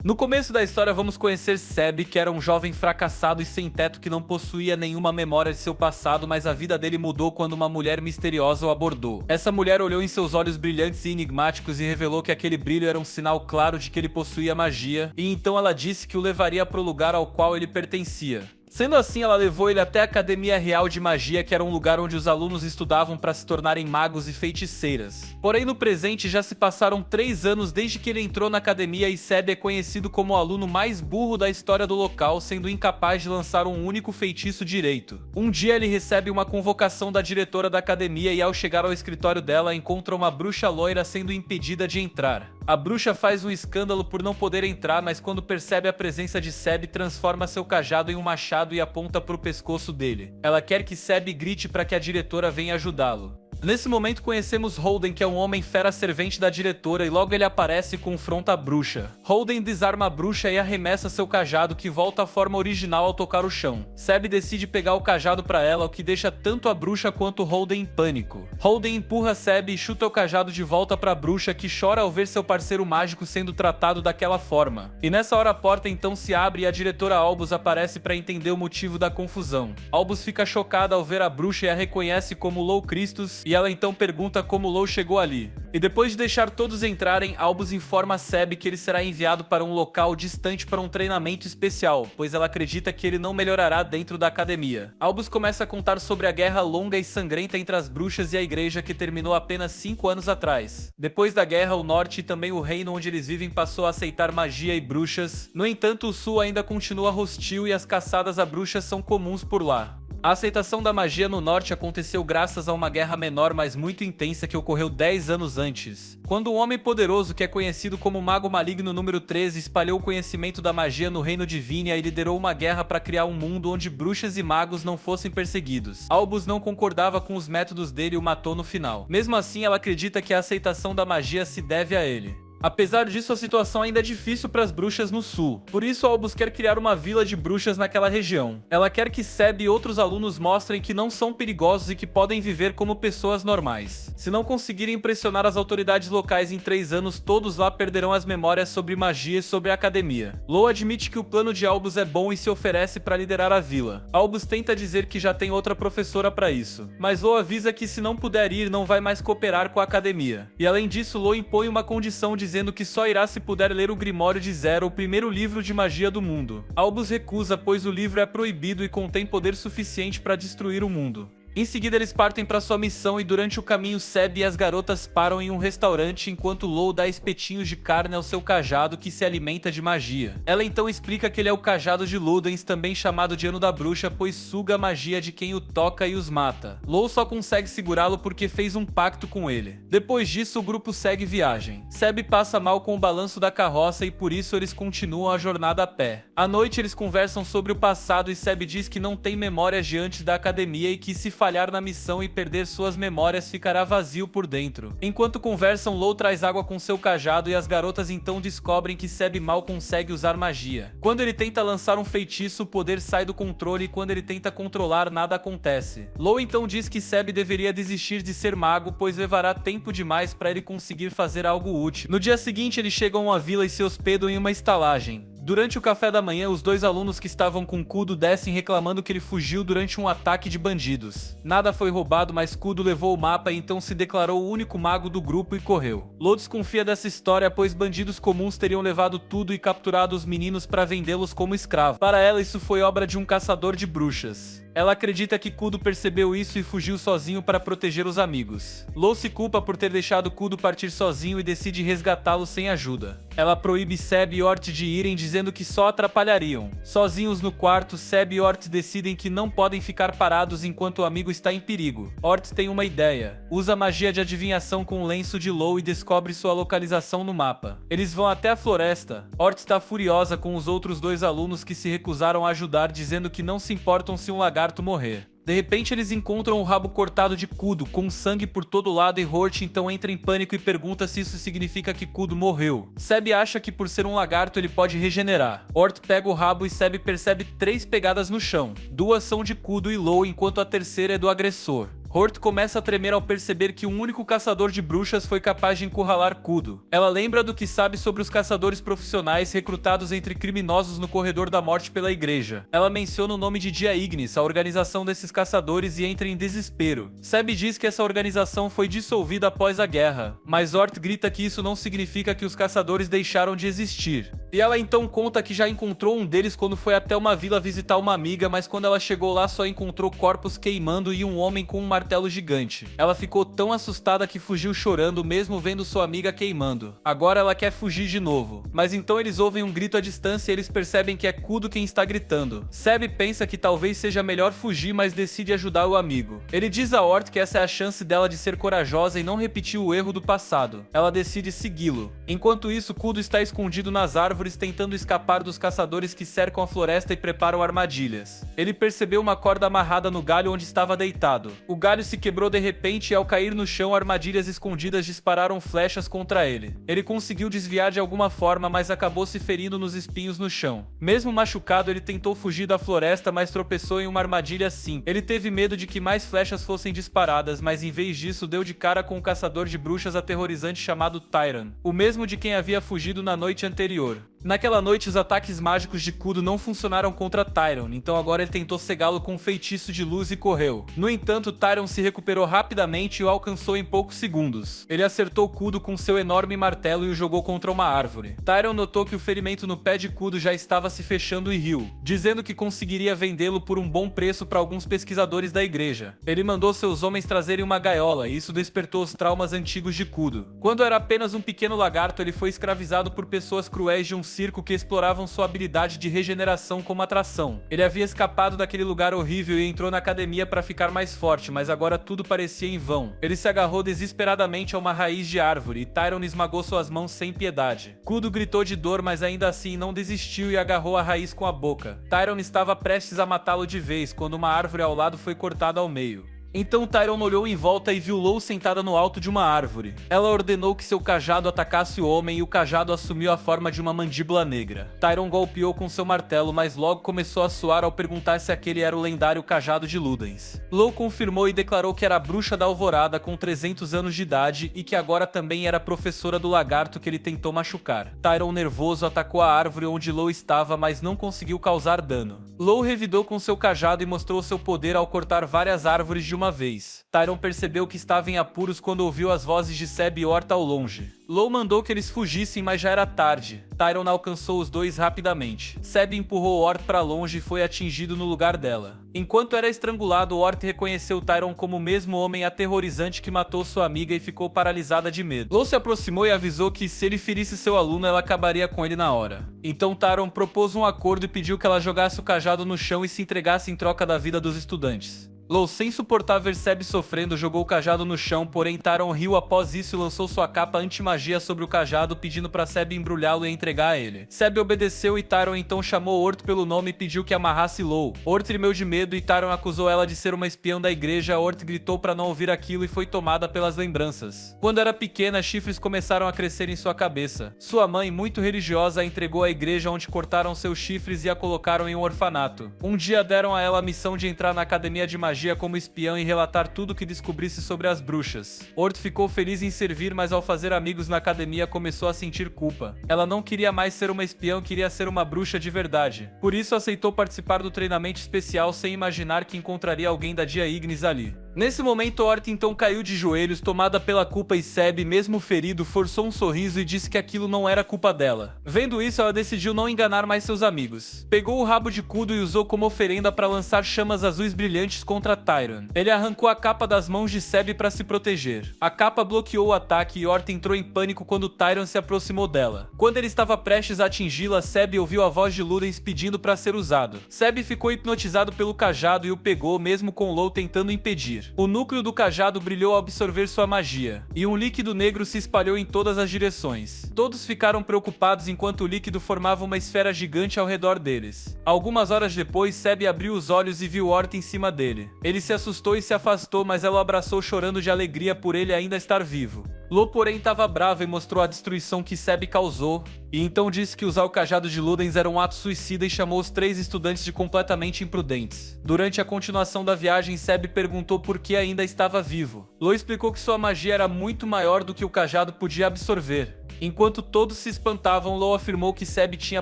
No começo da história vamos conhecer Seb, que era um jovem fracassado e sem teto que não possuía nenhuma memória de seu passado, mas a vida dele mudou quando uma mulher misteriosa o abordou. Essa mulher olhou em seus olhos brilhantes e enigmáticos e revelou que aquele brilho era um sinal claro de que ele possuía magia, e então ela disse que o levaria para o lugar ao qual ele pertencia. Sendo assim, ela levou ele até a Academia Real de Magia, que era um lugar onde os alunos estudavam para se tornarem magos e feiticeiras. Porém, no presente já se passaram 3 anos desde que ele entrou na academia e Seb é conhecido como o aluno mais burro da história do local, sendo incapaz de lançar um único feitiço direito. Um dia ele recebe uma convocação da diretora da academia e ao chegar ao escritório dela encontra uma bruxa loira sendo impedida de entrar. A bruxa faz um escândalo por não poder entrar, mas quando percebe a presença de Seb, transforma seu cajado em um machado e aponta para o pescoço dele. Ela quer que Seb grite para que a diretora venha ajudá-lo. Nesse momento conhecemos Holden, que é um homem fera servente da diretora, e logo ele aparece e confronta a bruxa. Holden desarma a bruxa e arremessa seu cajado, que volta à forma original ao tocar o chão. Seb decide pegar o cajado para ela, o que deixa tanto a bruxa quanto Holden em pânico. Holden empurra Seb e chuta o cajado de volta para a bruxa, que chora ao ver seu parceiro mágico sendo tratado daquela forma. E nessa hora a porta então se abre e a diretora Albus aparece para entender o motivo da confusão. Albus fica chocada ao ver a bruxa e a reconhece como Lou Christus, e ela então pergunta como Lou chegou ali. E depois de deixar todos entrarem, Albus informa Seb que ele será enviado para um local distante para um treinamento especial, pois ela acredita que ele não melhorará dentro da academia. Albus começa a contar sobre a guerra longa e sangrenta entre as bruxas e a igreja que terminou apenas 5 anos atrás. Depois da guerra, o norte e também o reino onde eles vivem passou a aceitar magia e bruxas. No entanto, o sul ainda continua hostil e as caçadas a bruxas são comuns por lá. A aceitação da magia no norte aconteceu graças a uma guerra menor, mas muito intensa, que ocorreu 10 anos antes. Quando um homem poderoso, que é conhecido como Mago Maligno número 13, espalhou o conhecimento da magia no reino de Vinia e liderou uma guerra para criar um mundo onde bruxas e magos não fossem perseguidos. Albus não concordava com os métodos dele e o matou no final. Mesmo assim, ela acredita que a aceitação da magia se deve a ele. Apesar disso, a situação ainda é difícil para as bruxas no sul. Por isso, Albus quer criar uma vila de bruxas naquela região. Ela quer que Seb e outros alunos mostrem que não são perigosos e que podem viver como pessoas normais. Se não conseguirem impressionar as autoridades locais em 3 anos, todos lá perderão as memórias sobre magia e sobre a academia. Lou admite que o plano de Albus é bom e se oferece para liderar a vila. Albus tenta dizer que já tem outra professora para isso, mas Lou avisa que se não puder ir, não vai mais cooperar com a academia. E além disso, Lou impõe uma condição dizendo que só irá se puder ler o Grimório de Zero, o primeiro livro de magia do mundo. Albus recusa, pois o livro é proibido e contém poder suficiente para destruir o mundo. Em seguida eles partem para sua missão e durante o caminho Seb e as garotas param em um restaurante enquanto Lou dá espetinhos de carne ao seu cajado, que se alimenta de magia. Ela então explica que ele é o cajado de Ludens, também chamado de Ano da Bruxa, pois suga a magia de quem o toca e os mata. Lou só consegue segurá-lo porque fez um pacto com ele. Depois disso o grupo segue viagem. Seb passa mal com o balanço da carroça e por isso eles continuam a jornada a pé. À noite eles conversam sobre o passado e Seb diz que não tem memórias de antes da academia e que se falhar na missão e perder suas memórias ficará vazio por dentro. Enquanto conversam, Lou traz água com seu cajado e as garotas então descobrem que Seb mal consegue usar magia. Quando ele tenta lançar um feitiço, o poder sai do controle e quando ele tenta controlar, nada acontece. Lou então diz que Seb deveria desistir de ser mago, pois levará tempo demais para ele conseguir fazer algo útil. No dia seguinte, eles chegam a uma vila e se hospedam em uma estalagem. Durante o café da manhã, os 2 alunos que estavam com Kudo descem reclamando que ele fugiu durante um ataque de bandidos. Nada foi roubado, mas Kudo levou o mapa e então se declarou o único mago do grupo e correu. Lou desconfia dessa história, pois bandidos comuns teriam levado tudo e capturado os meninos para vendê-los como escravos. Para ela, isso foi obra de um caçador de bruxas. Ela acredita que Kudo percebeu isso e fugiu sozinho para proteger os amigos. Lou se culpa por ter deixado Kudo partir sozinho e decide resgatá-lo sem ajuda. Ela proíbe Seb e Ort de irem, dizendo que só atrapalhariam. Sozinhos no quarto, Seb e Ort decidem que não podem ficar parados enquanto o amigo está em perigo. Ort tem uma ideia. Usa magia de adivinhação com o lenço de Lou e descobre sua localização no mapa. Eles vão até a floresta. Ort está furiosa com os outros 2 alunos que se recusaram a ajudar, dizendo que não se importam se um lagarto morrer. De repente eles encontram o rabo cortado de Kudo, com sangue por todo lado, e Hort então entra em pânico e pergunta se isso significa que Kudo morreu. Seb acha que por ser um lagarto ele pode regenerar. Hort pega o rabo e Seb percebe 3 pegadas no chão. 2 são de Kudo e Lou, enquanto a terceira é do agressor. Hort começa a tremer ao perceber que um único caçador de bruxas foi capaz de encurralar Kudo. Ela lembra do que sabe sobre os caçadores profissionais recrutados entre criminosos no corredor da morte pela igreja. Ela menciona o nome de Dia Ignis, a organização desses caçadores, e entra em desespero. Seb diz que essa organização foi dissolvida após a guerra, mas Hort grita que isso não significa que os caçadores deixaram de existir. E ela então conta que já encontrou um deles quando foi até uma vila visitar uma amiga, mas quando ela chegou lá só encontrou corpos queimando e um homem com um martelo gigante. Ela ficou tão assustada que fugiu chorando mesmo vendo sua amiga queimando. Agora ela quer fugir de novo. Mas então eles ouvem um grito à distância e eles percebem que é Kudo quem está gritando. Seb pensa que talvez seja melhor fugir, mas decide ajudar o amigo. Ele diz a Hort que essa é a chance dela de ser corajosa e não repetir o erro do passado. Ela decide segui-lo. Enquanto isso, Kudo está escondido nas árvores tentando escapar dos caçadores que cercam a floresta e preparam armadilhas. Ele percebeu uma corda amarrada no galho onde estava deitado. O galho se quebrou de repente e ao cair no chão, armadilhas escondidas dispararam flechas contra ele. Ele conseguiu desviar de alguma forma, mas acabou se ferindo nos espinhos no chão. Mesmo machucado, ele tentou fugir da floresta, mas tropeçou em uma armadilha sim. Ele teve medo de que mais flechas fossem disparadas, mas em vez disso deu de cara com um caçador de bruxas aterrorizante chamado Tyron, o mesmo de quem havia fugido na noite anterior. Naquela noite, os ataques mágicos de Kudo não funcionaram contra Tyron, então agora ele tentou cegá-lo com um feitiço de luz e correu. No entanto, Tyron se recuperou rapidamente e o alcançou em poucos segundos. Ele acertou Kudo com seu enorme martelo e o jogou contra uma árvore. Tyron notou que o ferimento no pé de Kudo já estava se fechando e riu, dizendo que conseguiria vendê-lo por um bom preço para alguns pesquisadores da igreja. Ele mandou seus homens trazerem uma gaiola e isso despertou os traumas antigos de Kudo. Quando era apenas um pequeno lagarto, ele foi escravizado por pessoas cruéis de um circo que exploravam sua habilidade de regeneração como atração. Ele havia escapado daquele lugar horrível e entrou na academia para ficar mais forte, mas agora tudo parecia em vão. Ele se agarrou desesperadamente a uma raiz de árvore e Tyron esmagou suas mãos sem piedade. Kudo gritou de dor, mas ainda assim não desistiu e agarrou a raiz com a boca. Tyron estava prestes a matá-lo de vez quando uma árvore ao lado foi cortada ao meio. Então Tyron olhou em volta e viu Lou sentada no alto de uma árvore. Ela ordenou que seu cajado atacasse o homem e o cajado assumiu a forma de uma mandíbula negra. Tyron golpeou com seu martelo, mas logo começou a suar ao perguntar se aquele era o lendário cajado de Ludens. Lou confirmou e declarou que era a bruxa da Alvorada com 300 anos de idade e que agora também era professora do lagarto que ele tentou machucar. Tyron, nervoso, atacou a árvore onde Lou estava, mas não conseguiu causar dano. Lou revidou com seu cajado e mostrou seu poder ao cortar várias árvores de uma vez. Tyron percebeu que estava em apuros quando ouviu as vozes de Seb e Hort ao longe. Lou mandou que eles fugissem, mas já era tarde. Tyron alcançou os dois rapidamente. Seb empurrou Hort para longe e foi atingido no lugar dela. Enquanto era estrangulado, Hort reconheceu Tyron como o mesmo homem aterrorizante que matou sua amiga e ficou paralisada de medo. Lou se aproximou e avisou que se ele ferisse seu aluno, ela acabaria com ele na hora. Então Tyron propôs um acordo e pediu que ela jogasse o cajado no chão e se entregasse em troca da vida dos estudantes. Lou, sem suportar ver Seb sofrendo, jogou o cajado no chão, porém Tyron riu após isso e lançou sua capa anti-magia sobre o cajado, pedindo para Seb embrulhá-lo e entregar a ele. Seb obedeceu e Tyron então chamou Hort pelo nome e pediu que amarrasse Lou. Hort tremeu de medo e Tyron acusou ela de ser uma espiã da igreja. Hort gritou para não ouvir aquilo e foi tomada pelas lembranças. Quando era pequena, chifres começaram a crescer em sua cabeça. Sua mãe, muito religiosa, a entregou à igreja onde cortaram seus chifres e a colocaram em um orfanato. Um dia deram a ela a missão de entrar na academia de magia como espião e relatar tudo o que descobrisse sobre as bruxas. Hort ficou feliz em servir, mas ao fazer amigos na academia começou a sentir culpa. Ela não queria mais ser uma espiã, queria ser uma bruxa de verdade. Por isso aceitou participar do treinamento especial sem imaginar que encontraria alguém da Dia Ignis ali. Nesse momento, Hort então caiu de joelhos, tomada pela culpa, e Seb, mesmo ferido, forçou um sorriso e disse que aquilo não era culpa dela. Vendo isso, ela decidiu não enganar mais seus amigos. Pegou o rabo de Kudo e usou como oferenda para lançar chamas azuis brilhantes contra Tyron. Ele arrancou a capa das mãos de Seb para se proteger. A capa bloqueou o ataque e Hort entrou em pânico quando Tyron se aproximou dela. Quando ele estava prestes a atingi-la, Seb ouviu a voz de Ludens pedindo para ser usado. Seb ficou hipnotizado pelo cajado e o pegou, mesmo com Lou tentando impedir. O núcleo do cajado brilhou ao absorver sua magia, e um líquido negro se espalhou em todas as direções. Todos ficaram preocupados enquanto o líquido formava uma esfera gigante ao redor deles. Algumas horas depois, Seb abriu os olhos e viu Hort em cima dele. Ele se assustou e se afastou, mas ela o abraçou chorando de alegria por ele ainda estar vivo. Law, porém, estava brava e mostrou a destruição que Seb causou, e então disse que usar o cajado de Ludens era um ato suicida e chamou os 3 estudantes de completamente imprudentes. Durante a continuação da viagem, Seb perguntou por que ainda estava vivo. Law explicou que sua magia era muito maior do que o cajado podia absorver. Enquanto todos se espantavam, Law afirmou que Seb tinha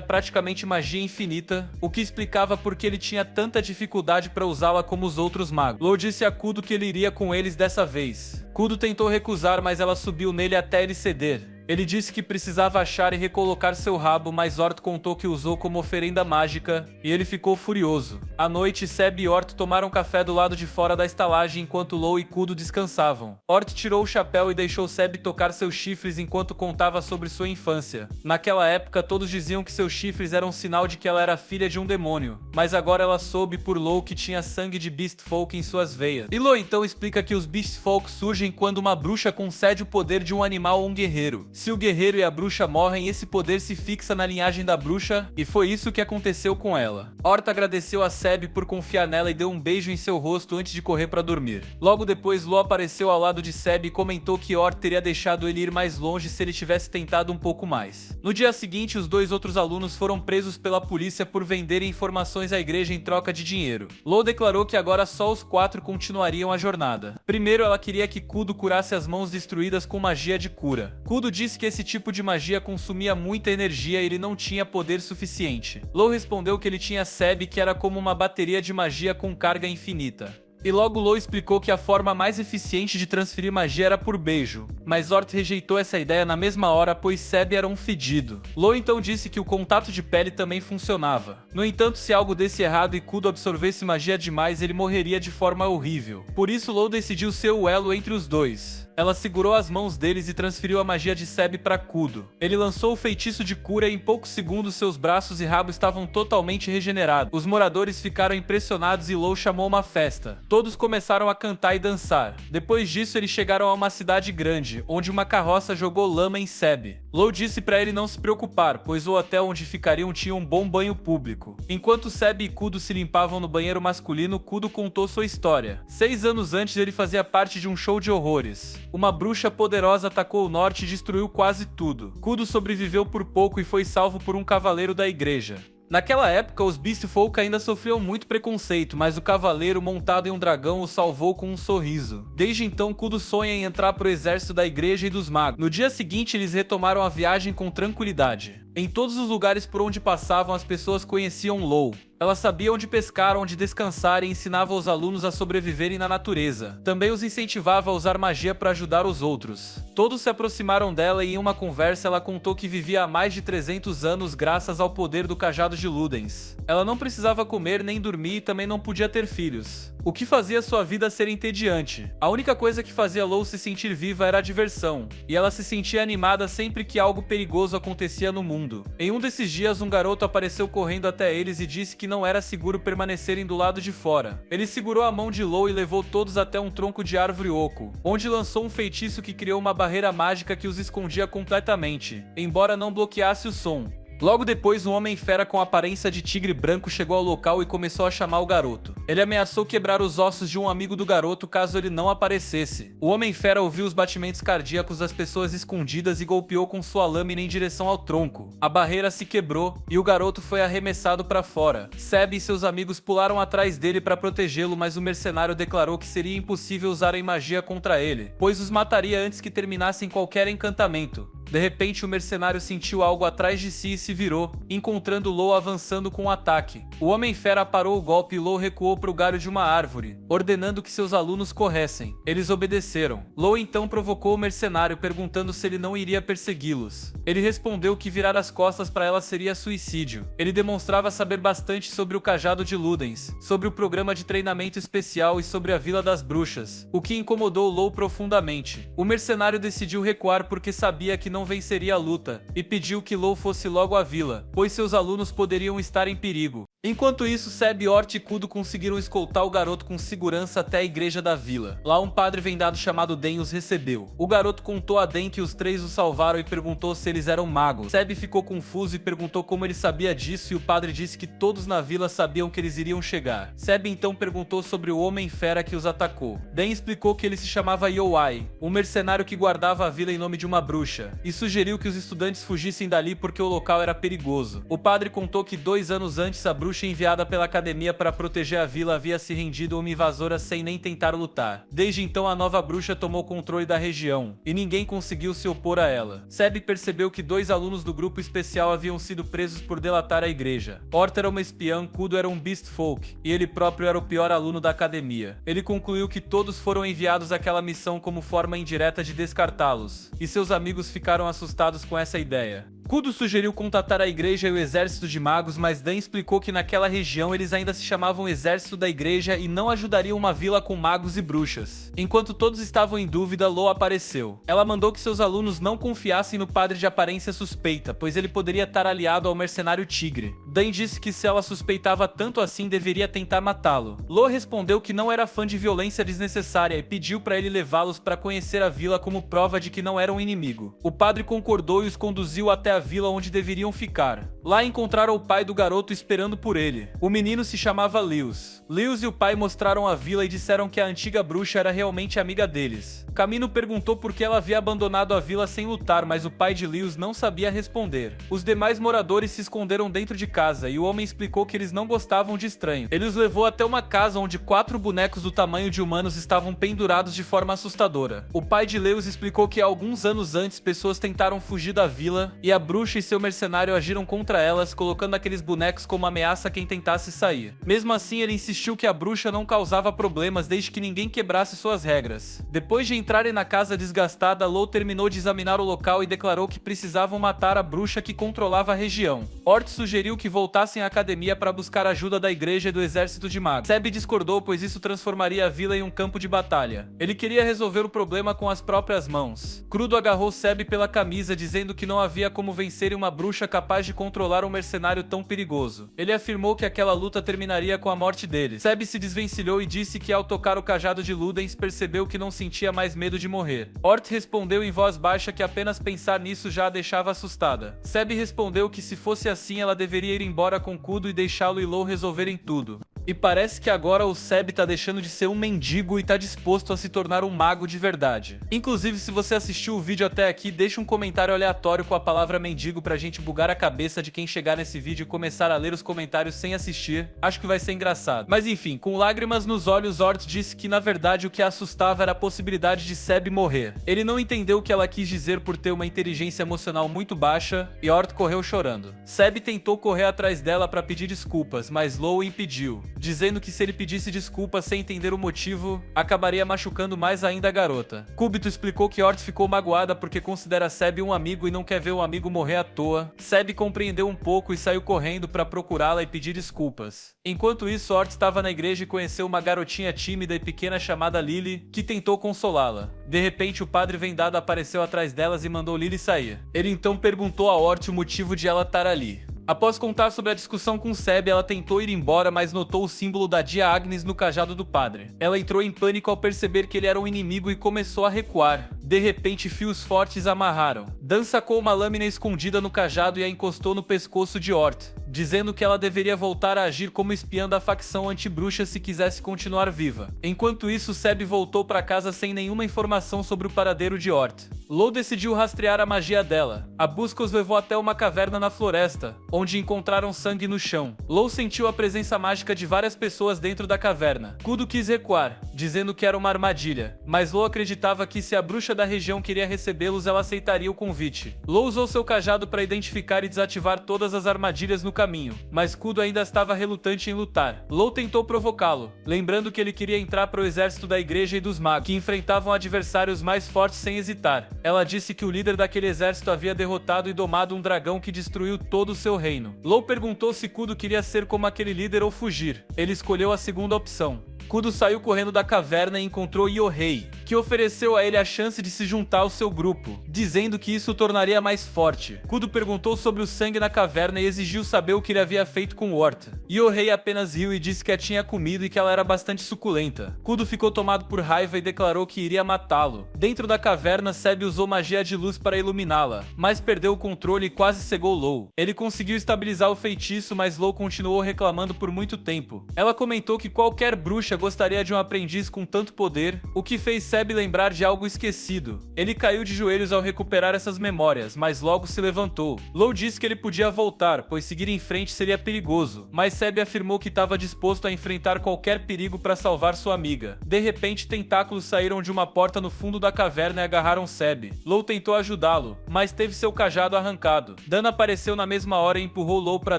praticamente magia infinita, o que explicava por que ele tinha tanta dificuldade para usá-la como os outros magos. Law disse a Kudo que ele iria com eles dessa vez. Kudo tentou recusar, mas ela subiu nele até ele ceder. Ele disse que precisava achar e recolocar seu rabo, mas Ort contou que usou como oferenda mágica, e ele ficou furioso. À noite, Seb e Ort tomaram café do lado de fora da estalagem enquanto Law e Kudo descansavam. Ort tirou o chapéu e deixou Seb tocar seus chifres enquanto contava sobre sua infância. Naquela época, todos diziam que seus chifres eram sinal de que ela era filha de um demônio, mas agora ela soube por Law que tinha sangue de Beastfolk em suas veias. E Law então explica que os Beastfolk surgem quando uma bruxa concede o poder de um animal a um guerreiro. Se o guerreiro e a bruxa morrem, esse poder se fixa na linhagem da bruxa, e foi isso que aconteceu com ela. Ort agradeceu a Seb por confiar nela e deu um beijo em seu rosto antes de correr para dormir. Logo depois, Law apareceu ao lado de Seb e comentou que Ort teria deixado ele ir mais longe se ele tivesse tentado um pouco mais. No dia seguinte, os 2 outros alunos foram presos pela polícia por venderem informações à igreja em troca de dinheiro. Law declarou que agora só os 4 continuariam a jornada. Primeiro, ela queria que Kudo curasse as mãos destruídas com magia de cura. Kudo disse que esse tipo de magia consumia muita energia e ele não tinha poder suficiente. Law respondeu que ele tinha Seb, que era como uma bateria de magia com carga infinita. E logo Law explicou que a forma mais eficiente de transferir magia era por beijo, mas Ort rejeitou essa ideia na mesma hora, pois Seb era um fedido. Law então disse que o contato de pele também funcionava. No entanto, se algo desse errado e Kudo absorvesse magia demais, ele morreria de forma horrível. Por isso Law decidiu ser o elo entre os 2. Ela segurou as mãos deles e transferiu a magia de Seb para Kudo. Ele lançou o feitiço de cura e em poucos segundos seus braços e rabo estavam totalmente regenerados. Os moradores ficaram impressionados e Law chamou uma festa. Todos começaram a cantar e dançar. Depois disso, eles chegaram a uma cidade grande, onde uma carroça jogou lama em Seb. Law disse para ele não se preocupar, pois o hotel onde ficariam tinha um bom banho público. Enquanto Seb e Kudo se limpavam no banheiro masculino, Kudo contou sua história. 6 anos antes, ele fazia parte de um show de horrores. Uma bruxa poderosa atacou o norte e destruiu quase tudo. Kudo sobreviveu por pouco e foi salvo por um cavaleiro da igreja. Naquela época, os Beastfolk ainda sofriam muito preconceito, mas o cavaleiro montado em um dragão o salvou com um sorriso. Desde então, Kudo sonha em entrar pro exército da igreja e dos magos. No dia seguinte, eles retomaram a viagem com tranquilidade. Em todos os lugares por onde passavam, as pessoas conheciam Law. Ela sabia onde pescar, onde descansar e ensinava os alunos a sobreviverem na natureza. Também os incentivava a usar magia para ajudar os outros. Todos se aproximaram dela e em uma conversa ela contou que vivia há mais de 300 anos graças ao poder do cajado de Ludens. Ela não precisava comer nem dormir e também não podia ter filhos, o que fazia sua vida ser entediante. A única coisa que fazia Law se sentir viva era a diversão, e ela se sentia animada sempre que algo perigoso acontecia no mundo. Em um desses dias, um garoto apareceu correndo até eles e disse que não era seguro permanecerem do lado de fora. Ele segurou a mão de Law e levou todos até um tronco de árvore oco, onde lançou um feitiço que criou uma barreira mágica que os escondia completamente, embora não bloqueasse o som. Logo depois, um homem-fera com aparência de tigre branco chegou ao local e começou a chamar o garoto. Ele ameaçou quebrar os ossos de um amigo do garoto caso ele não aparecesse. O homem-fera ouviu os batimentos cardíacos das pessoas escondidas e golpeou com sua lâmina em direção ao tronco. A barreira se quebrou e o garoto foi arremessado para fora. Seb e seus amigos pularam atrás dele para protegê-lo, mas o mercenário declarou que seria impossível usarem magia contra ele, pois os mataria antes que terminassem qualquer encantamento. De repente, o mercenário sentiu algo atrás de si e se virou, encontrando Law avançando com um ataque. O Homem-Fera parou o golpe e Law recuou para o galho de uma árvore, ordenando que seus alunos corressem. Eles obedeceram. Law então provocou o mercenário, perguntando se ele não iria persegui-los. Ele respondeu que virar as costas para ela seria suicídio. Ele demonstrava saber bastante sobre o cajado de Ludens, sobre o programa de treinamento especial e sobre a Vila das Bruxas, o que incomodou Law profundamente. O mercenário decidiu recuar porque sabia que não venceria a luta, e pediu que Law fosse logo à vila, pois seus alunos poderiam estar em perigo. Enquanto isso, Seb, Ort e Kudo conseguiram escoltar o garoto com segurança até a igreja da vila. Lá um padre vendado chamado Den os recebeu. O garoto contou a Den que os três o salvaram e perguntou se eles eram magos. Seb ficou confuso e perguntou como ele sabia disso, e o padre disse que todos na vila sabiam que eles iriam chegar. Seb então perguntou sobre o Homem-Fera que os atacou. Den explicou que ele se chamava Youai, um mercenário que guardava a vila em nome de uma bruxa, e sugeriu que os estudantes fugissem dali porque o local era perigoso. O padre contou que 2 anos antes a bruxa enviada pela academia para proteger a vila havia se rendido a uma invasora sem nem tentar lutar. Desde então a nova bruxa tomou controle da região, e ninguém conseguiu se opor a ela. Seb percebeu que 2 alunos do grupo especial haviam sido presos por delatar a igreja. Ort era uma espiã, Kudo era um Beast Folk, e ele próprio era o pior aluno da academia. Ele concluiu que todos foram enviados àquela missão como forma indireta de descartá-los, e seus amigos ficaram assustados com essa ideia. Kudo sugeriu contatar a igreja e o exército de magos, mas Dan explicou que naquela região eles ainda se chamavam exército da igreja e não ajudariam uma vila com magos e bruxas. Enquanto todos estavam em dúvida, Lo apareceu. Ela mandou que seus alunos não confiassem no padre de aparência suspeita, pois ele poderia estar aliado ao mercenário Tigre. Dan disse que se ela suspeitava tanto assim, deveria tentar matá-lo. Lo respondeu que não era fã de violência desnecessária e pediu para ele levá-los para conhecer a vila como prova de que não era um inimigo. O padre concordou e os conduziu até a vila onde deveriam ficar. Lá encontraram o pai do garoto esperando por ele. O menino se chamava Lewis. Lewis e o pai mostraram a vila e disseram que a antiga bruxa era realmente amiga deles. Camino perguntou por que ela havia abandonado a vila sem lutar, mas o pai de Lewis não sabia responder. Os demais moradores se esconderam dentro de casa e o homem explicou que eles não gostavam de estranho. Ele os levou até uma casa onde 4 bonecos do tamanho de humanos estavam pendurados de forma assustadora. O pai de Lewis explicou que alguns anos antes pessoas tentaram fugir da vila e a bruxa e seu mercenário agiram contra elas, colocando aqueles bonecos como ameaça a quem tentasse sair. Mesmo assim, ele insistiu que a bruxa não causava problemas desde que ninguém quebrasse suas regras. Depois de entrarem na casa desgastada, Lo terminou de examinar o local e declarou que precisavam matar a bruxa que controlava a região. Ort sugeriu que voltassem à academia para buscar ajuda da igreja e do exército de magos. Seb discordou, pois isso transformaria a vila em um campo de batalha. Ele queria resolver o problema com as próprias mãos. Kudo agarrou Seb pela camisa, dizendo que não havia como vencer uma bruxa capaz de controlar um mercenário tão perigoso. Ele afirmou que aquela luta terminaria com a morte dele. Seb se desvencilhou e disse que ao tocar o cajado de Ludens percebeu que não sentia mais medo de morrer. Ort respondeu em voz baixa que apenas pensar nisso já a deixava assustada. Seb respondeu que se fosse assim ela deveria ir embora com Kudo e deixá-lo e Lo resolverem tudo. E parece que agora o Seb tá deixando de ser um mendigo e tá disposto a se tornar um mago de verdade. Inclusive, se você assistiu o vídeo até aqui, deixa um comentário aleatório com a palavra mendigo pra gente bugar a cabeça de quem chegar nesse vídeo e começar a ler os comentários sem assistir. Acho que vai ser engraçado. Mas enfim, com lágrimas nos olhos, Ort disse que na verdade o que a assustava era a possibilidade de Seb morrer. Ele não entendeu o que ela quis dizer por ter uma inteligência emocional muito baixa e Ort correu chorando. Seb tentou correr atrás dela pra pedir desculpas, mas Lo o impediu, dizendo que se ele pedisse desculpas sem entender o motivo, acabaria machucando mais ainda a garota. Cúbito explicou que Ort ficou magoada porque considera Seb um amigo e não quer ver o amigo morrer à toa. Seb compreendeu um pouco e saiu correndo para procurá-la e pedir desculpas. Enquanto isso, Ort estava na igreja e conheceu uma garotinha tímida e pequena chamada Lily, que tentou consolá-la. De repente, o padre vendado apareceu atrás delas e mandou Lily sair. Ele então perguntou a Ort o motivo de ela estar ali. Após contar sobre a discussão com Seb, ela tentou ir embora, mas notou o símbolo da Dia Agnes no cajado do padre. Ela entrou em pânico ao perceber que ele era um inimigo e começou a recuar. De repente, fios fortes a amarraram. Dan sacou uma lâmina escondida no cajado e a encostou no pescoço de Ort, dizendo que ela deveria voltar a agir como espiã da facção anti-bruxa se quisesse continuar viva. Enquanto isso, Seb voltou para casa sem nenhuma informação sobre o paradeiro de Ort. Lo decidiu rastrear a magia dela. A busca os levou até uma caverna na floresta, onde encontraram sangue no chão. Lo sentiu a presença mágica de várias pessoas dentro da caverna. Kudo quis recuar, dizendo que era uma armadilha, mas Lo acreditava que se a bruxa da região queria recebê-los, ela aceitaria o convite. Lo usou seu cajado para identificar e desativar todas as armadilhas no caminho, mas Kudo ainda estava relutante em lutar. Lo tentou provocá-lo, lembrando que ele queria entrar para o exército da igreja e dos magos, que enfrentavam adversários mais fortes sem hesitar. Ela disse que o líder daquele exército havia derrotado e domado um dragão que destruiu todo o seu reino. Lo perguntou se Kudo queria ser como aquele líder ou fugir. Ele escolheu a segunda opção. Kudo saiu correndo da caverna e encontrou Yohei, que ofereceu a ele a chance de se juntar ao seu grupo, dizendo que isso o tornaria mais forte. Kudo perguntou sobre o sangue na caverna e exigiu saber o que ele havia feito com Wart. Yohei apenas riu e disse que a tinha comido e que ela era bastante suculenta. Kudo ficou tomado por raiva e declarou que iria matá-lo. Dentro da caverna, Seb usou magia de luz para iluminá-la, mas perdeu o controle e quase cegou Law. Ele conseguiu estabilizar o feitiço, mas Law continuou reclamando por muito tempo. Ela comentou que qualquer bruxa gostaria de um aprendiz com tanto poder, o que fez Seb lembrar de algo esquecido. Ele caiu de joelhos ao recuperar essas memórias, mas logo se levantou. Law disse que ele podia voltar, pois seguir em frente seria perigoso, mas Seb afirmou que estava disposto a enfrentar qualquer perigo para salvar sua amiga. De repente, tentáculos saíram de uma porta no fundo da caverna e agarraram Seb. Law tentou ajudá-lo, mas teve seu cajado arrancado. Dan apareceu na mesma hora e empurrou Law para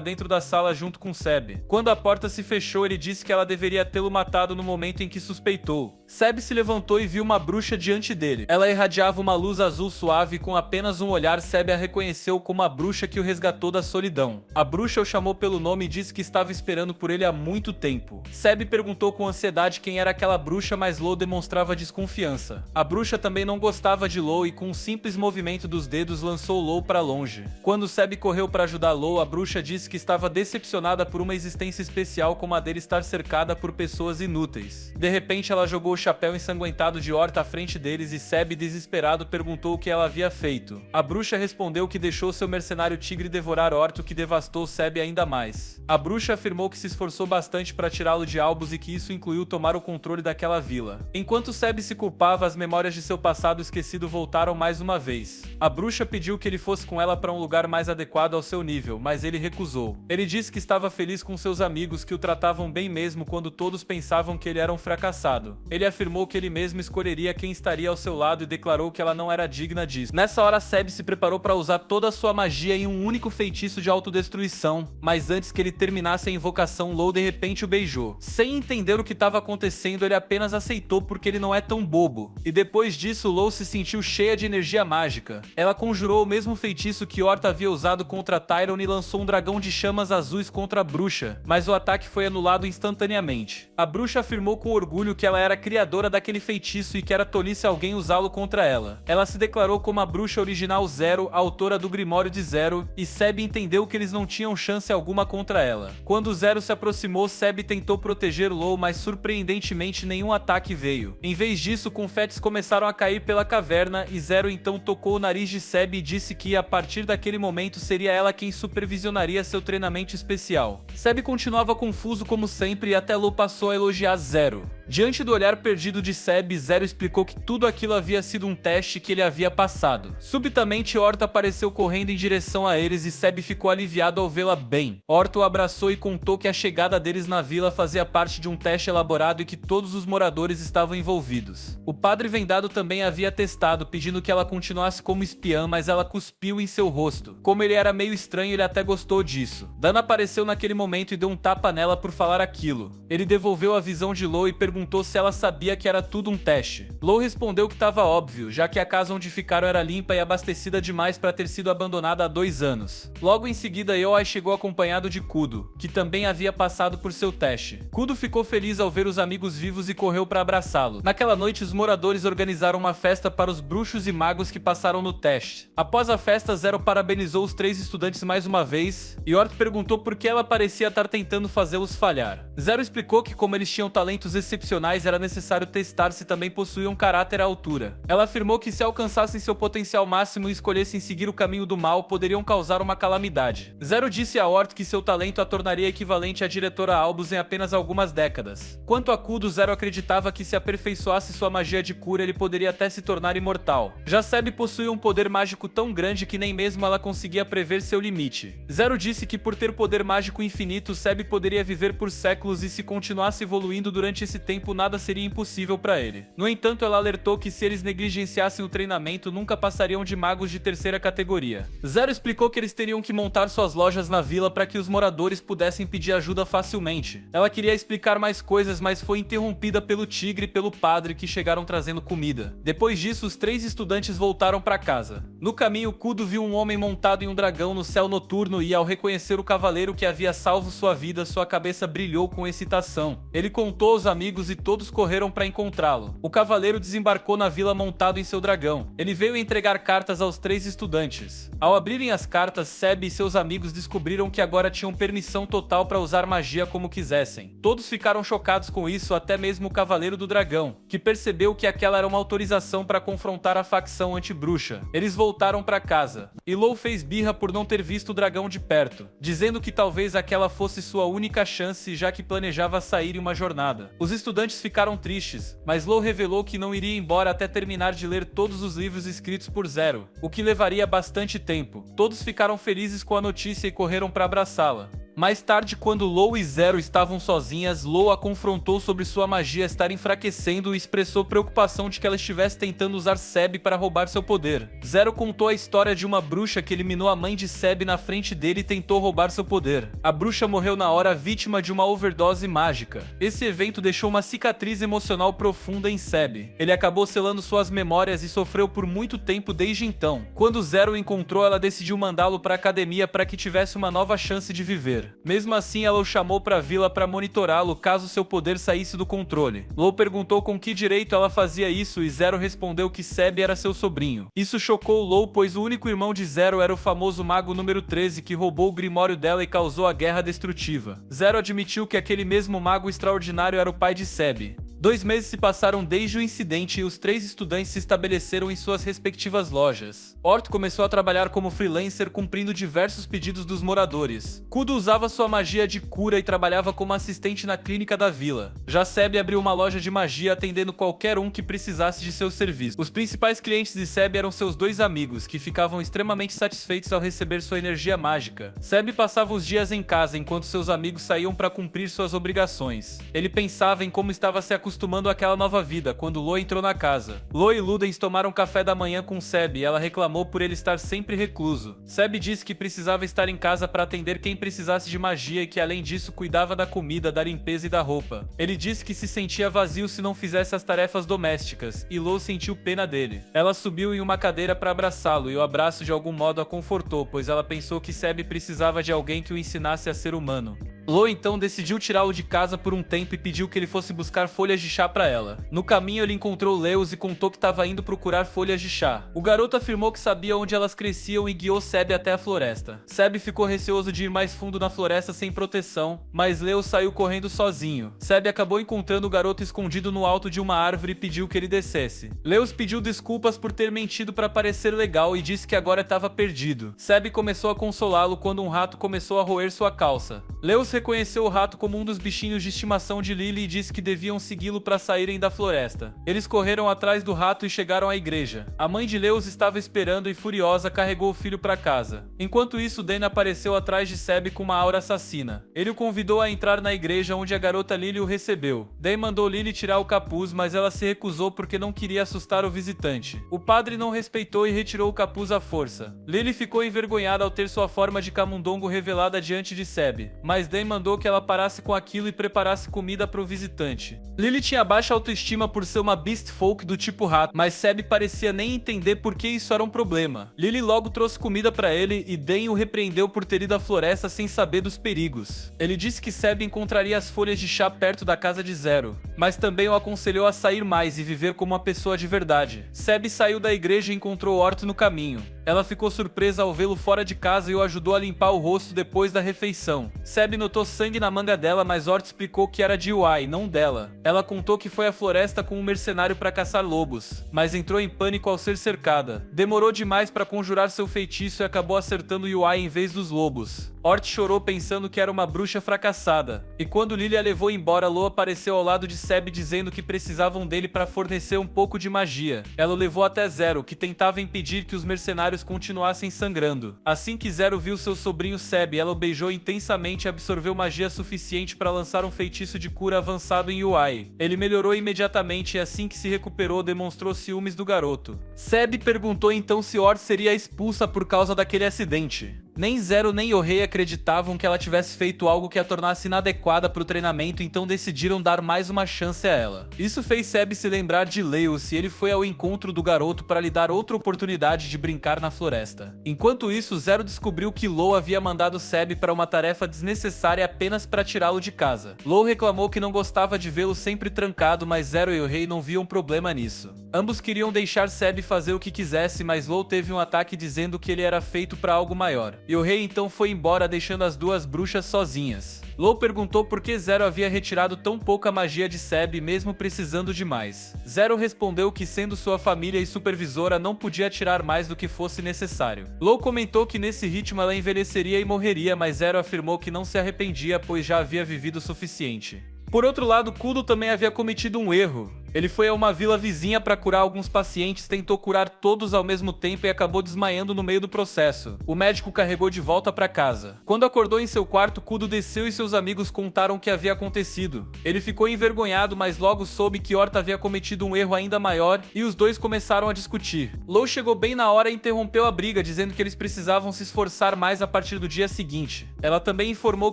dentro da sala junto com Seb. Quando a porta se fechou, ele disse que ela deveria tê-lo matado no momento em que suspeitou. Seb se levantou e viu uma bruxa diante dele. Ela irradiava uma luz azul suave e com apenas um olhar Seb a reconheceu como a bruxa que o resgatou da solidão. A bruxa o chamou pelo nome e disse que estava esperando por ele há muito tempo. Seb perguntou com ansiedade quem era aquela bruxa, mas Law demonstrava desconfiança. A bruxa também não gostava de Law e com um simples movimento dos dedos lançou Law para longe. Quando Seb correu para ajudar Law, a bruxa disse que estava decepcionada por uma existência especial como a dele estar cercada por pessoas inúteis. De repente ela jogou o chapéu ensanguentado de Horta à frente deles e Seb, desesperado, perguntou o que ela havia feito. A bruxa respondeu que deixou seu mercenário tigre devorar Horta, o que devastou Seb ainda mais. A bruxa afirmou que se esforçou bastante para tirá-lo de Albus e que isso incluiu tomar o controle daquela vila. Enquanto Seb se culpava, as memórias de seu passado esquecido voltaram mais uma vez. A bruxa pediu que ele fosse com ela para um lugar mais adequado ao seu nível, mas ele recusou. Ele disse que estava feliz com seus amigos, que o tratavam bem mesmo quando todos pensavam que ele era um fracassado. Ele afirmou que ele mesmo escolheria quem estaria ao seu lado e declarou que ela não era digna disso. Nessa hora, Seb se preparou para usar toda a sua magia em um único feitiço de autodestruição, mas antes que ele terminasse a invocação, Law de repente o beijou. Sem entender o que estava acontecendo, ele apenas aceitou porque ele não é tão bobo. E depois disso, Law se sentiu cheia de energia mágica. Ela conjurou o mesmo feitiço que Horta havia usado contra Tyrone e lançou um dragão de chamas azuis contra a bruxa, mas o ataque foi anulado instantaneamente. A bruxa afirmou com orgulho que ela era a criadora daquele feitiço e que era tolice alguém usá-lo contra ela. Ela se declarou como a bruxa original Zero, a autora do Grimório de Zero, e Seb entendeu que eles não tinham chance alguma contra ela. Quando Zero se aproximou, Seb tentou proteger Law, mas surpreendentemente nenhum ataque veio. Em vez disso, confetes começaram a cair pela caverna e Zero então tocou o nariz de Seb e disse que a partir daquele momento seria ela quem supervisionaria seu treinamento especial. Seb continuava confuso como sempre e até Law passou a elogiar Zero. Diante do olhar perdido de Seb, Zero explicou que tudo aquilo havia sido um teste que ele havia passado. Subitamente, Horta apareceu correndo em direção a eles e Seb ficou aliviado ao vê-la bem. Horta o abraçou e contou que a chegada deles na vila fazia parte de um teste elaborado e que todos os moradores estavam envolvidos. O padre vendado também havia testado, pedindo que ela continuasse como espiã, mas ela cuspiu em seu rosto. Como ele era meio estranho, ele até gostou disso. Dan apareceu naquele momento e deu um tapa nela por falar aquilo. Ele devolveu a visão de Law e perguntou se ela sabia que era tudo um teste. Law respondeu que estava óbvio, já que a casa onde ficaram era limpa e abastecida demais para ter sido abandonada há 2 anos. Logo em seguida, Yohei chegou acompanhado de Kudo, que também havia passado por seu teste. Kudo ficou feliz ao ver os amigos vivos e correu para abraçá-lo. Naquela noite, os moradores organizaram uma festa para os bruxos e magos que passaram no teste. Após a festa, Zero parabenizou os 3 estudantes mais uma vez, e Horta perguntou por que ela parecia estar tentando fazê-los falhar. Zero explicou que como eles tinham talentos excepcionais, era necessário testar se também possuíam caráter à altura. Ela afirmou que se alcançassem seu potencial máximo e escolhessem seguir o caminho do mal, poderiam causar uma calamidade. Zero disse a Horta que seu talento a tornaria equivalente à diretora Albus em apenas algumas décadas. Quanto a Kudo, Zero acreditava que se aperfeiçoasse sua magia de cura, ele poderia até se tornar imortal. Já Seb possuía um poder mágico tão grande que nem mesmo ela conseguia prever seu limite. Zero disse que por ter poder mágico infinito, Seb poderia viver por séculos e se continuasse evoluindo durante esse tempo, nada seria impossível para ele. No entanto, ela alertou que se eles negligenciassem o treinamento, nunca passariam de magos de terceira categoria. Zero explicou que eles teriam que montar suas lojas na vila para que os moradores pudessem pedir ajuda facilmente. Ela queria explicar mais coisas, mas foi interrompida pelo tigre e pelo padre, que chegaram trazendo comida. Depois disso, os 3 estudantes voltaram para casa. No caminho, Kudo viu um homem montado em um dragão no céu noturno e, ao reconhecer o cavaleiro que havia salvo sua vida, sua cabeça brilhou com excitação. Ele contou aos amigos amigos e todos correram para encontrá-lo. O cavaleiro desembarcou na vila montado em seu dragão. Ele veio entregar cartas aos 3 estudantes. Ao abrirem as cartas, Seb e seus amigos descobriram que agora tinham permissão total para usar magia como quisessem. Todos ficaram chocados com isso, até mesmo o cavaleiro do dragão, que percebeu que aquela era uma autorização para confrontar a facção anti-bruxa. Eles voltaram para casa, e Lou fez birra por não ter visto o dragão de perto, dizendo que talvez aquela fosse sua única chance, já que planejava sair em uma jornada. Os estudantes ficaram tristes, mas Lou revelou que não iria embora até terminar de ler todos os livros escritos por Zero, o que levaria bastante tempo. Todos ficaram felizes com a notícia e correram para abraçá-la. Mais tarde, quando Lou e Zero estavam sozinhas, Lou a confrontou sobre sua magia estar enfraquecendo e expressou preocupação de que ela estivesse tentando usar Seb para roubar seu poder. Zero contou a história de uma bruxa que eliminou a mãe de Seb na frente dele e tentou roubar seu poder. A bruxa morreu na hora, vítima de uma overdose mágica. Esse evento deixou uma cicatriz emocional profunda em Seb. Ele acabou selando suas memórias e sofreu por muito tempo desde então. Quando Zero o encontrou, ela decidiu mandá-lo para a academia para que tivesse uma nova chance de viver. Mesmo assim, ela o chamou para a vila para monitorá-lo caso seu poder saísse do controle. Lou perguntou com que direito ela fazia isso e Zero respondeu que Seb era seu sobrinho. Isso chocou Lou, pois o único irmão de Zero era o famoso mago número 13 que roubou o grimório dela e causou a guerra destrutiva. Zero admitiu que aquele mesmo mago extraordinário era o pai de Seb. 2 meses se passaram desde o incidente e os 3 estudantes se estabeleceram em suas respectivas lojas. Ort começou a trabalhar como freelancer, cumprindo diversos pedidos dos moradores. Kudo usava sua magia de cura e trabalhava como assistente na clínica da vila. Já Seb abriu uma loja de magia, atendendo qualquer um que precisasse de seus serviços. Os principais clientes de Seb eram seus 2 amigos, que ficavam extremamente satisfeitos ao receber sua energia mágica. Seb passava os dias em casa enquanto seus amigos saíam para cumprir suas obrigações. Ele pensava em como estava se acostumando àquela nova vida quando Lou entrou na casa. Lou e Ludens tomaram café da manhã com Seb e ela reclamou por ele estar sempre recluso. Seb disse que precisava estar em casa para atender quem precisasse de magia e que além disso cuidava da comida, da limpeza e da roupa. Ele disse que se sentia vazio se não fizesse as tarefas domésticas, e Lou sentiu pena dele. Ela subiu em uma cadeira para abraçá-lo e o abraço de algum modo a confortou, pois ela pensou que Seb precisava de alguém que o ensinasse a ser humano. Lou então decidiu tirá-lo de casa por um tempo e pediu que ele fosse buscar folhas de chá para ela. No caminho ele encontrou Leos e contou que estava indo procurar folhas de chá. O garoto afirmou que sabia onde elas cresciam e guiou Seb até a floresta. Seb ficou receoso de ir mais fundo na floresta sem proteção, mas Leos saiu correndo sozinho. Seb acabou encontrando o garoto escondido no alto de uma árvore e pediu que ele descesse. Leos pediu desculpas por ter mentido para parecer legal e disse que agora estava perdido. Seb começou a consolá-lo quando um rato começou a roer sua calça. Leos reconheceu o rato como um dos bichinhos de estimação de Lily e disse que deviam segui-lo para saírem da floresta. Eles correram atrás do rato e chegaram à igreja. A mãe de Leos estava esperando e, furiosa, carregou o filho para casa. Enquanto isso, Dan apareceu atrás de Seb com uma aura assassina. Ele o convidou a entrar na igreja, onde a garota Lily o recebeu. Dan mandou Lily tirar o capuz, mas ela se recusou porque não queria assustar o visitante. O padre não respeitou e retirou o capuz à força. Lily ficou envergonhada ao ter sua forma de camundongo revelada diante de Seb, mas Dan mandou que ela parasse com aquilo e preparasse comida para o visitante. Lily tinha baixa autoestima por ser uma beast folk do tipo rato, mas Seb parecia nem entender por que isso era um problema. Lily logo trouxe comida para ele e Dan o repreendeu por ter ido à floresta sem saber dos perigos. Ele disse que Seb encontraria as folhas de chá perto da casa de Zero, mas também o aconselhou a sair mais e viver como uma pessoa de verdade. Seb saiu da igreja e encontrou Ort no caminho. Ela ficou surpresa ao vê-lo fora de casa e o ajudou a limpar o rosto depois da refeição. Seb notou sangue na manga dela, mas Ort explicou que era de Uai, não dela. Ela contou que foi à floresta com um mercenário para caçar lobos, mas entrou em pânico ao ser cercada. Demorou demais para conjurar seu feitiço e acabou acertando Uai em vez dos lobos. Ort chorou pensando que era uma bruxa fracassada. E quando Lily a levou embora, Lo apareceu ao lado de Seb dizendo que precisavam dele para fornecer um pouco de magia. Ela o levou até Zero, que tentava impedir que os mercenários continuassem sangrando. Assim que Zero viu seu sobrinho Seb, ela o beijou intensamente e absorveu magia suficiente para lançar um feitiço de cura avançado em Uai. Ele melhorou imediatamente e assim que se recuperou demonstrou ciúmes do garoto. Seb perguntou então se Ort seria expulsa por causa daquele acidente. Nem Zero nem Yohei acreditavam que ela tivesse feito algo que a tornasse inadequada para o treinamento, então decidiram dar mais uma chance a ela. Isso fez Seb se lembrar de Lewis e ele foi ao encontro do garoto para lhe dar outra oportunidade de brincar na floresta. Enquanto isso, Zero descobriu que Lou havia mandado Seb para uma tarefa desnecessária apenas para tirá-lo de casa. Lou reclamou que não gostava de vê-lo sempre trancado, mas Zero e Yohei não viam problema nisso. Ambos queriam deixar Seb fazer o que quisesse, mas Lou teve um ataque dizendo que ele era feito para algo maior. Yohei então foi embora, deixando as duas bruxas sozinhas. Lou perguntou por que Zero havia retirado tão pouca magia de Seb, mesmo precisando de mais. Zero respondeu que, sendo sua família e supervisora, não podia tirar mais do que fosse necessário. Lou comentou que nesse ritmo ela envelheceria e morreria, mas Zero afirmou que não se arrependia, pois já havia vivido o suficiente. Por outro lado, Kudo também havia cometido um erro. Ele foi a uma vila vizinha para curar alguns pacientes, tentou curar todos ao mesmo tempo e acabou desmaiando no meio do processo. O médico carregou de volta para casa. Quando acordou em seu quarto, Kudo desceu e seus amigos contaram o que havia acontecido. Ele ficou envergonhado, mas logo soube que Horta havia cometido um erro ainda maior e os dois começaram a discutir. Lou chegou bem na hora e interrompeu a briga, dizendo que eles precisavam se esforçar mais a partir do dia seguinte. Ela também informou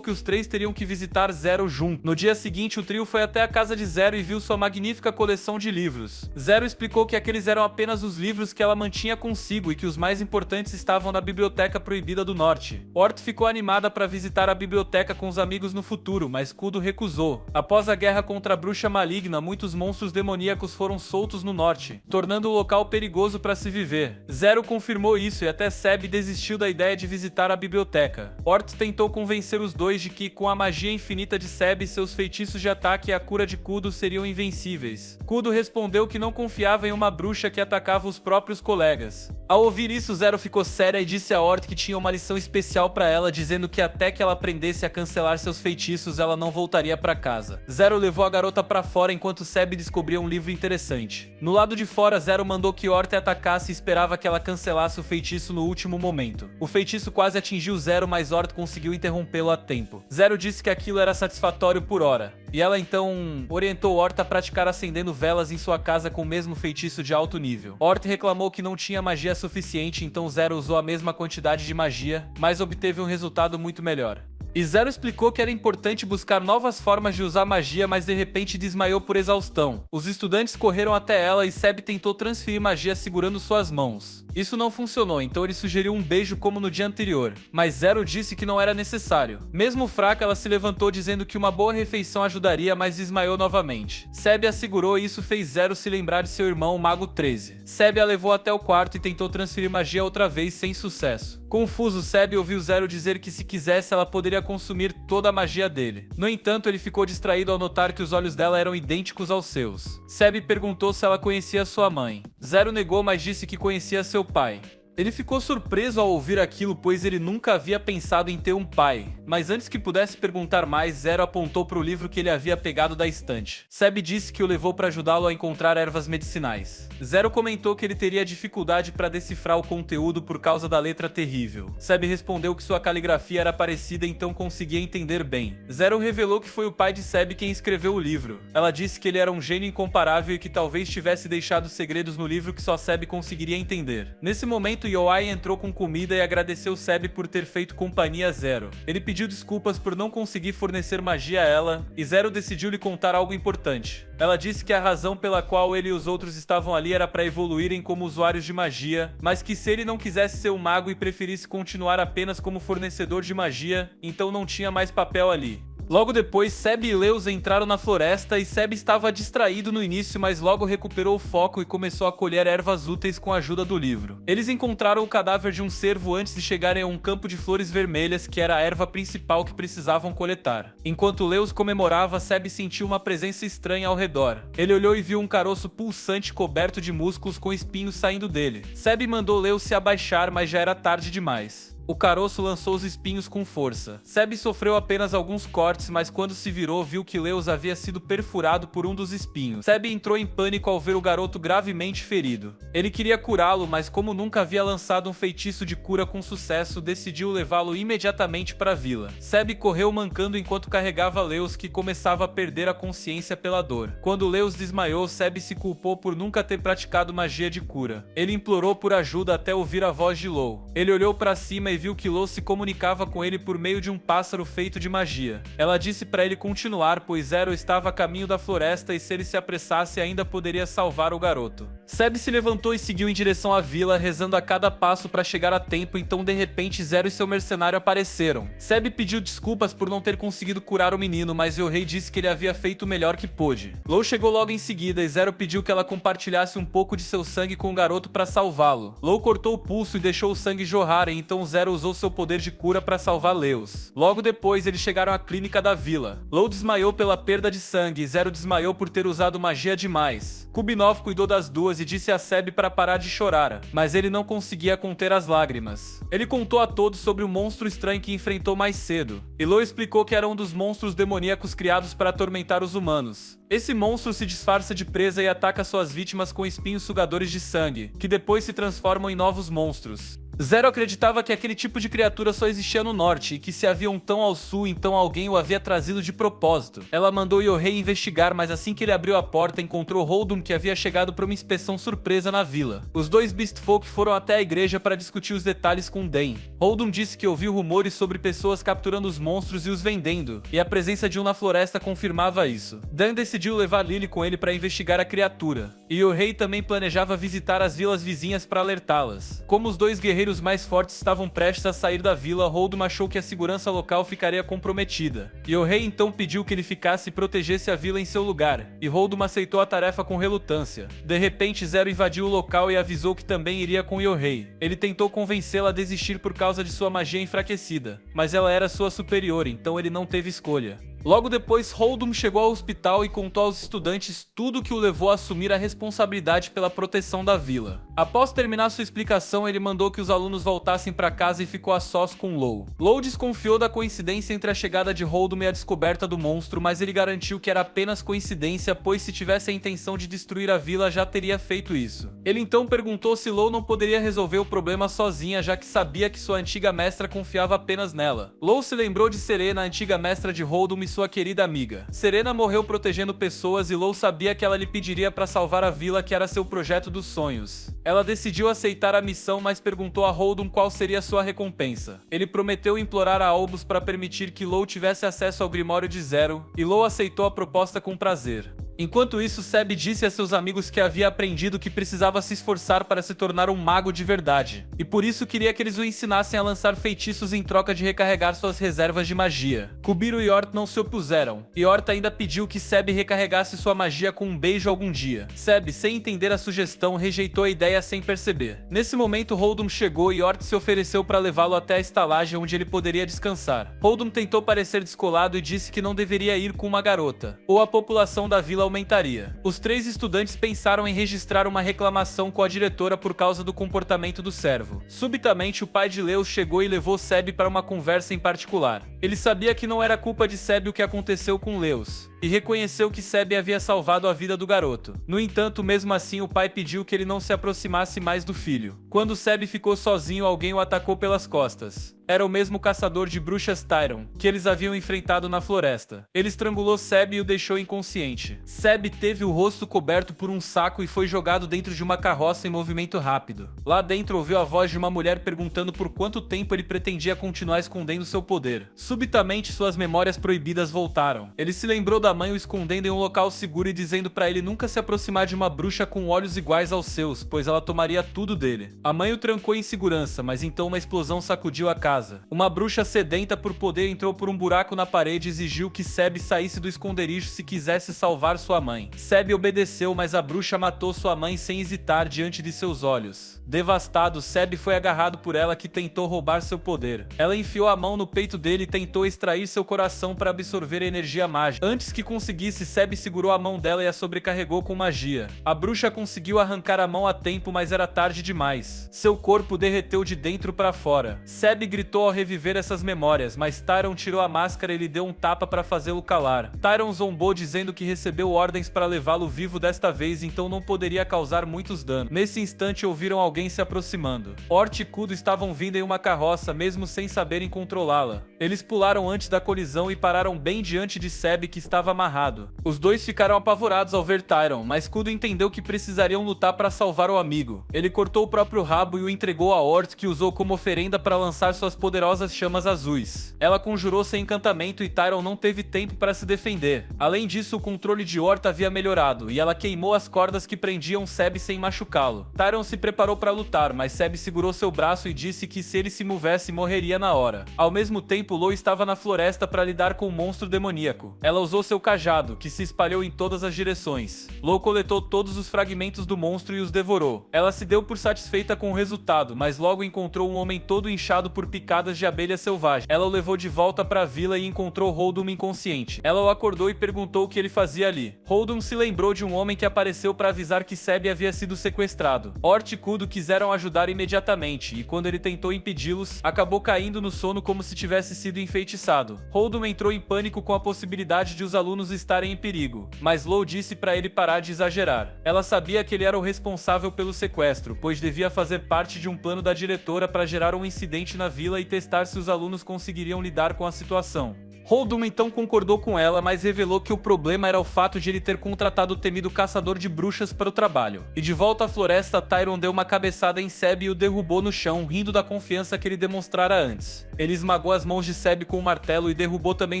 que os três teriam que visitar Zero junto. No dia seguinte, o trio foi até a casa de Zero e viu sua magnífica coleção de livros. Zero explicou que aqueles eram apenas os livros que ela mantinha consigo e que os mais importantes estavam na Biblioteca Proibida do Norte. Horta ficou animada para visitar a biblioteca com os amigos no futuro, mas Kudo recusou. Após a guerra contra a bruxa maligna, muitos monstros demoníacos foram soltos no norte, tornando o local perigoso para se viver. Zero confirmou isso e até Seb desistiu da ideia de visitar a biblioteca. Horta tentou convencer os dois de que, com a magia infinita de Seb, seus feitiços de ataque e a cura de Kudo seriam invencíveis. Kudo respondeu que não confiava em uma bruxa que atacava os próprios colegas. Ao ouvir isso, Zero ficou séria e disse a Horta que tinha uma lição especial para ela, dizendo que até que ela aprendesse a cancelar seus feitiços, ela não voltaria para casa. Zero levou a garota para fora enquanto Seb descobria um livro interessante. No lado de fora, Zero mandou que Horta atacasse e esperava que ela cancelasse o feitiço no último momento. O feitiço quase atingiu Zero, mas Horta conseguiu interrompê-lo a tempo. Zero disse que aquilo era satisfatório por hora, e ela então orientou Horta a praticar acendendo velas em sua casa com o mesmo feitiço de alto nível. Horta reclamou que não tinha magia suficiente, então Zero usou a mesma quantidade de magia, mas obteve um resultado muito melhor. E Zero explicou que era importante buscar novas formas de usar magia, mas de repente desmaiou por exaustão. Os estudantes correram até ela e Seb tentou transferir magia segurando suas mãos. Isso não funcionou, então ele sugeriu um beijo como no dia anterior, mas Zero disse que não era necessário. Mesmo fraca, ela se levantou dizendo que uma boa refeição ajudaria, mas desmaiou novamente. Seb a segurou e isso fez Zero se lembrar de seu irmão, o Mago 13. Seb a levou até o quarto e tentou transferir magia outra vez sem sucesso. Confuso, Seb ouviu Zero dizer que se quisesse ela poderia consumir toda a magia dele. No entanto, ele ficou distraído ao notar que os olhos dela eram idênticos aos seus. Seb perguntou se ela conhecia sua mãe. Zero negou, mas disse que conhecia seu pai. Ele ficou surpreso ao ouvir aquilo, pois ele nunca havia pensado em ter um pai. Mas antes que pudesse perguntar mais, Zero apontou para o livro que ele havia pegado da estante. Seb disse que o levou para ajudá-lo a encontrar ervas medicinais. Zero comentou que ele teria dificuldade para decifrar o conteúdo por causa da letra terrível. Seb respondeu que sua caligrafia era parecida, então conseguia entender bem. Zero revelou que foi o pai de Seb quem escreveu o livro. Ela disse que ele era um gênio incomparável e que talvez tivesse deixado segredos no livro que só Seb conseguiria entender. Nesse momento, Yohai entrou com comida e agradeceu Seb por ter feito companhia a Zero. Ele pediu desculpas por não conseguir fornecer magia a ela, e Zero decidiu lhe contar algo importante. Ela disse que a razão pela qual ele e os outros estavam ali era para evoluírem como usuários de magia, mas que se ele não quisesse ser um mago e preferisse continuar apenas como fornecedor de magia, então não tinha mais papel ali. Logo depois, Seb e Lewis entraram na floresta e Seb estava distraído no início, mas logo recuperou o foco e começou a colher ervas úteis com a ajuda do livro. Eles encontraram o cadáver de um cervo antes de chegarem a um campo de flores vermelhas, que era a erva principal que precisavam coletar. Enquanto Lewis comemorava, Seb sentiu uma presença estranha ao redor. Ele olhou e viu um caroço pulsante coberto de músculos com espinhos saindo dele. Seb mandou Lewis se abaixar, mas já era tarde demais. O caroço lançou os espinhos com força. Seb sofreu apenas alguns cortes, mas quando se virou, viu que Lewis havia sido perfurado por um dos espinhos. Seb entrou em pânico ao ver o garoto gravemente ferido. Ele queria curá-lo, mas como nunca havia lançado um feitiço de cura com sucesso, decidiu levá-lo imediatamente para a vila. Seb correu mancando enquanto carregava Lewis, que começava a perder a consciência pela dor. Quando Lewis desmaiou, Seb se culpou por nunca ter praticado magia de cura. Ele implorou por ajuda até ouvir a voz de Lou. Ele olhou para cima e viu que Law se comunicava com ele por meio de um pássaro feito de magia. Ela disse para ele continuar, pois Zero estava a caminho da floresta e se ele se apressasse ainda poderia salvar o garoto. Seb se levantou e seguiu em direção à vila, rezando a cada passo para chegar a tempo, então de repente Zero e seu mercenário apareceram. Seb pediu desculpas por não ter conseguido curar o menino, mas Ryohei disse que ele havia feito o melhor que pôde. Law chegou logo em seguida e Zero pediu que ela compartilhasse um pouco de seu sangue com o garoto para salvá-lo. Law cortou o pulso e deixou o sangue jorrar, e então Zero usou seu poder de cura para salvar Leos. Logo depois, eles chegaram à clínica da vila. Law desmaiou pela perda de sangue e Zero desmaiou por ter usado magia demais. Kubinov cuidou das duas e disse a Seb para parar de chorar, mas ele não conseguia conter as lágrimas. Ele contou a todos sobre o monstro estranho que enfrentou mais cedo, e Law explicou que era um dos monstros demoníacos criados para atormentar os humanos. Esse monstro se disfarça de presa e ataca suas vítimas com espinhos sugadores de sangue, que depois se transformam em novos monstros. Zero acreditava que aquele tipo de criatura só existia no norte e que se havia um tão ao sul, então alguém o havia trazido de propósito. Ela mandou Ryohei investigar, mas assim que ele abriu a porta encontrou Holdum, que havia chegado para uma inspeção surpresa na vila. Os dois Beastfolk foram até a igreja para discutir os detalhes com Dan. Holdum disse que ouviu rumores sobre pessoas capturando os monstros e os vendendo, e a presença de um na floresta confirmava isso. Dan decidiu levar Lily com ele para investigar a criatura, e Ryohei também planejava visitar as vilas vizinhas para alertá-las. Como os dois guerreiros mais fortes estavam prestes a sair da vila, Holdum achou que a segurança local ficaria comprometida. Ryohei então pediu que ele ficasse e protegesse a vila em seu lugar, e Holdum aceitou a tarefa com relutância. De repente, Zero invadiu o local e avisou que também iria com Ryohei. Ele tentou convencê-la a desistir por causa de sua magia enfraquecida, mas ela era sua superior, então ele não teve escolha. Logo depois, Holdum chegou ao hospital e contou aos estudantes tudo o que o levou a assumir a responsabilidade pela proteção da vila. Após terminar sua explicação, ele mandou que os alunos voltassem para casa e ficou a sós com Law. Law desconfiou da coincidência entre a chegada de Holdum e a descoberta do monstro, mas ele garantiu que era apenas coincidência, pois se tivesse a intenção de destruir a vila já teria feito isso. Ele então perguntou se Law não poderia resolver o problema sozinha, já que sabia que sua antiga mestra confiava apenas nela. Law se lembrou de Serena, a antiga mestra de Holdum e sua querida amiga. Serena morreu protegendo pessoas e Law sabia que ela lhe pediria para salvar a vila, que era seu projeto dos sonhos. Ela decidiu aceitar a missão, mas perguntou a Holdum qual seria sua recompensa. Ele prometeu implorar a Albus para permitir que Law tivesse acesso ao Grimório de Zero, e Law aceitou a proposta com prazer. Enquanto isso, Seb disse a seus amigos que havia aprendido que precisava se esforçar para se tornar um mago de verdade, e por isso queria que eles o ensinassem a lançar feitiços em troca de recarregar suas reservas de magia. Kubiro e Ort não se opuseram, e Ort ainda pediu que Seb recarregasse sua magia com um beijo algum dia. Seb, sem entender a sugestão, rejeitou a ideia sem perceber. Nesse momento, Holdum chegou e Ort se ofereceu para levá-lo até a estalagem onde ele poderia descansar. Holdum tentou parecer descolado e disse que não deveria ir com uma garota, ou a população da vila aumentaria. Os três estudantes pensaram em registrar uma reclamação com a diretora por causa do comportamento do servo. Subitamente, o pai de Leos chegou e levou Seb para uma conversa em particular. Ele sabia que não era culpa de Seb o que aconteceu com Leos, e reconheceu que Seb havia salvado a vida do garoto. No entanto, mesmo assim, o pai pediu que ele não se aproximasse mais do filho. Quando Seb ficou sozinho, alguém o atacou pelas costas. Era o mesmo caçador de bruxas Tyron, que eles haviam enfrentado na floresta. Ele estrangulou Seb e o deixou inconsciente. Seb teve o rosto coberto por um saco e foi jogado dentro de uma carroça em movimento rápido. Lá dentro ouviu a voz de uma mulher perguntando por quanto tempo ele pretendia continuar escondendo seu poder. Subitamente, suas memórias proibidas voltaram. Ele se lembrou da mãe o escondendo em um local seguro e dizendo para ele nunca se aproximar de uma bruxa com olhos iguais aos seus, pois ela tomaria tudo dele. A mãe o trancou em segurança, mas então uma explosão sacudiu a casa. Uma bruxa sedenta por poder entrou por um buraco na parede e exigiu que Seb saísse do esconderijo se quisesse salvar sua mãe. Seb obedeceu, mas a bruxa matou sua mãe sem hesitar diante de seus olhos. Devastado, Seb foi agarrado por ela, que tentou roubar seu poder. Ela enfiou a mão no peito dele e tentou extrair seu coração para absorver a energia mágica. Antes que conseguisse, Seb segurou a mão dela e a sobrecarregou com magia. A bruxa conseguiu arrancar a mão a tempo, mas era tarde demais. Seu corpo derreteu de dentro para fora. Seb gritou ao reviver essas memórias, mas Tyron tirou a máscara e lhe deu um tapa para fazê-lo calar. Tyron zombou dizendo que recebeu ordens para levá-lo vivo desta vez, então não poderia causar muitos danos. Nesse instante ouviram alguém se aproximando. Ort e Kudo estavam vindo em uma carroça, mesmo sem saberem controlá-la. Eles pularam antes da colisão e pararam bem diante de Seb, que estava estava amarrado. Os dois ficaram apavorados ao ver Tyron, mas Kudo entendeu que precisariam lutar para salvar o amigo. Ele cortou o próprio rabo e o entregou a Ort, que usou como oferenda para lançar suas poderosas chamas azuis. Ela conjurou seu encantamento e Tyron não teve tempo para se defender. Além disso, o controle de Ort havia melhorado, e ela queimou as cordas que prendiam Seb sem machucá-lo. Tyron se preparou para lutar, mas Seb segurou seu braço e disse que se ele se movesse, morreria na hora. Ao mesmo tempo, Law estava na floresta para lidar com o monstro demoníaco. Ela usou seu cajado, que se espalhou em todas as direções. Law coletou todos os fragmentos do monstro e os devorou. Ela se deu por satisfeita com o resultado, mas logo encontrou um homem todo inchado por picadas de abelhas selvagens. Ela o levou de volta para a vila e encontrou Holdum inconsciente. Ela o acordou e perguntou o que ele fazia ali. Holdum se lembrou de um homem que apareceu para avisar que Seb havia sido sequestrado. Ort e Kudo quiseram ajudar imediatamente, e quando ele tentou impedi-los, acabou caindo no sono como se tivesse sido enfeitiçado. Holdum entrou em pânico com a possibilidade de os alunos estarem em perigo, mas Law disse para ele parar de exagerar. Ela sabia que ele era o responsável pelo sequestro, pois devia fazer parte de um plano da diretora para gerar um incidente na vila e testar se os alunos conseguiriam lidar com a situação. Holdum então concordou com ela, mas revelou que o problema era o fato de ele ter contratado o temido caçador de bruxas para o trabalho. E de volta à floresta, Tyron deu uma cabeçada em Seb e o derrubou no chão, rindo da confiança que ele demonstrara antes. Ele esmagou as mãos de Seb com um martelo e derrubou também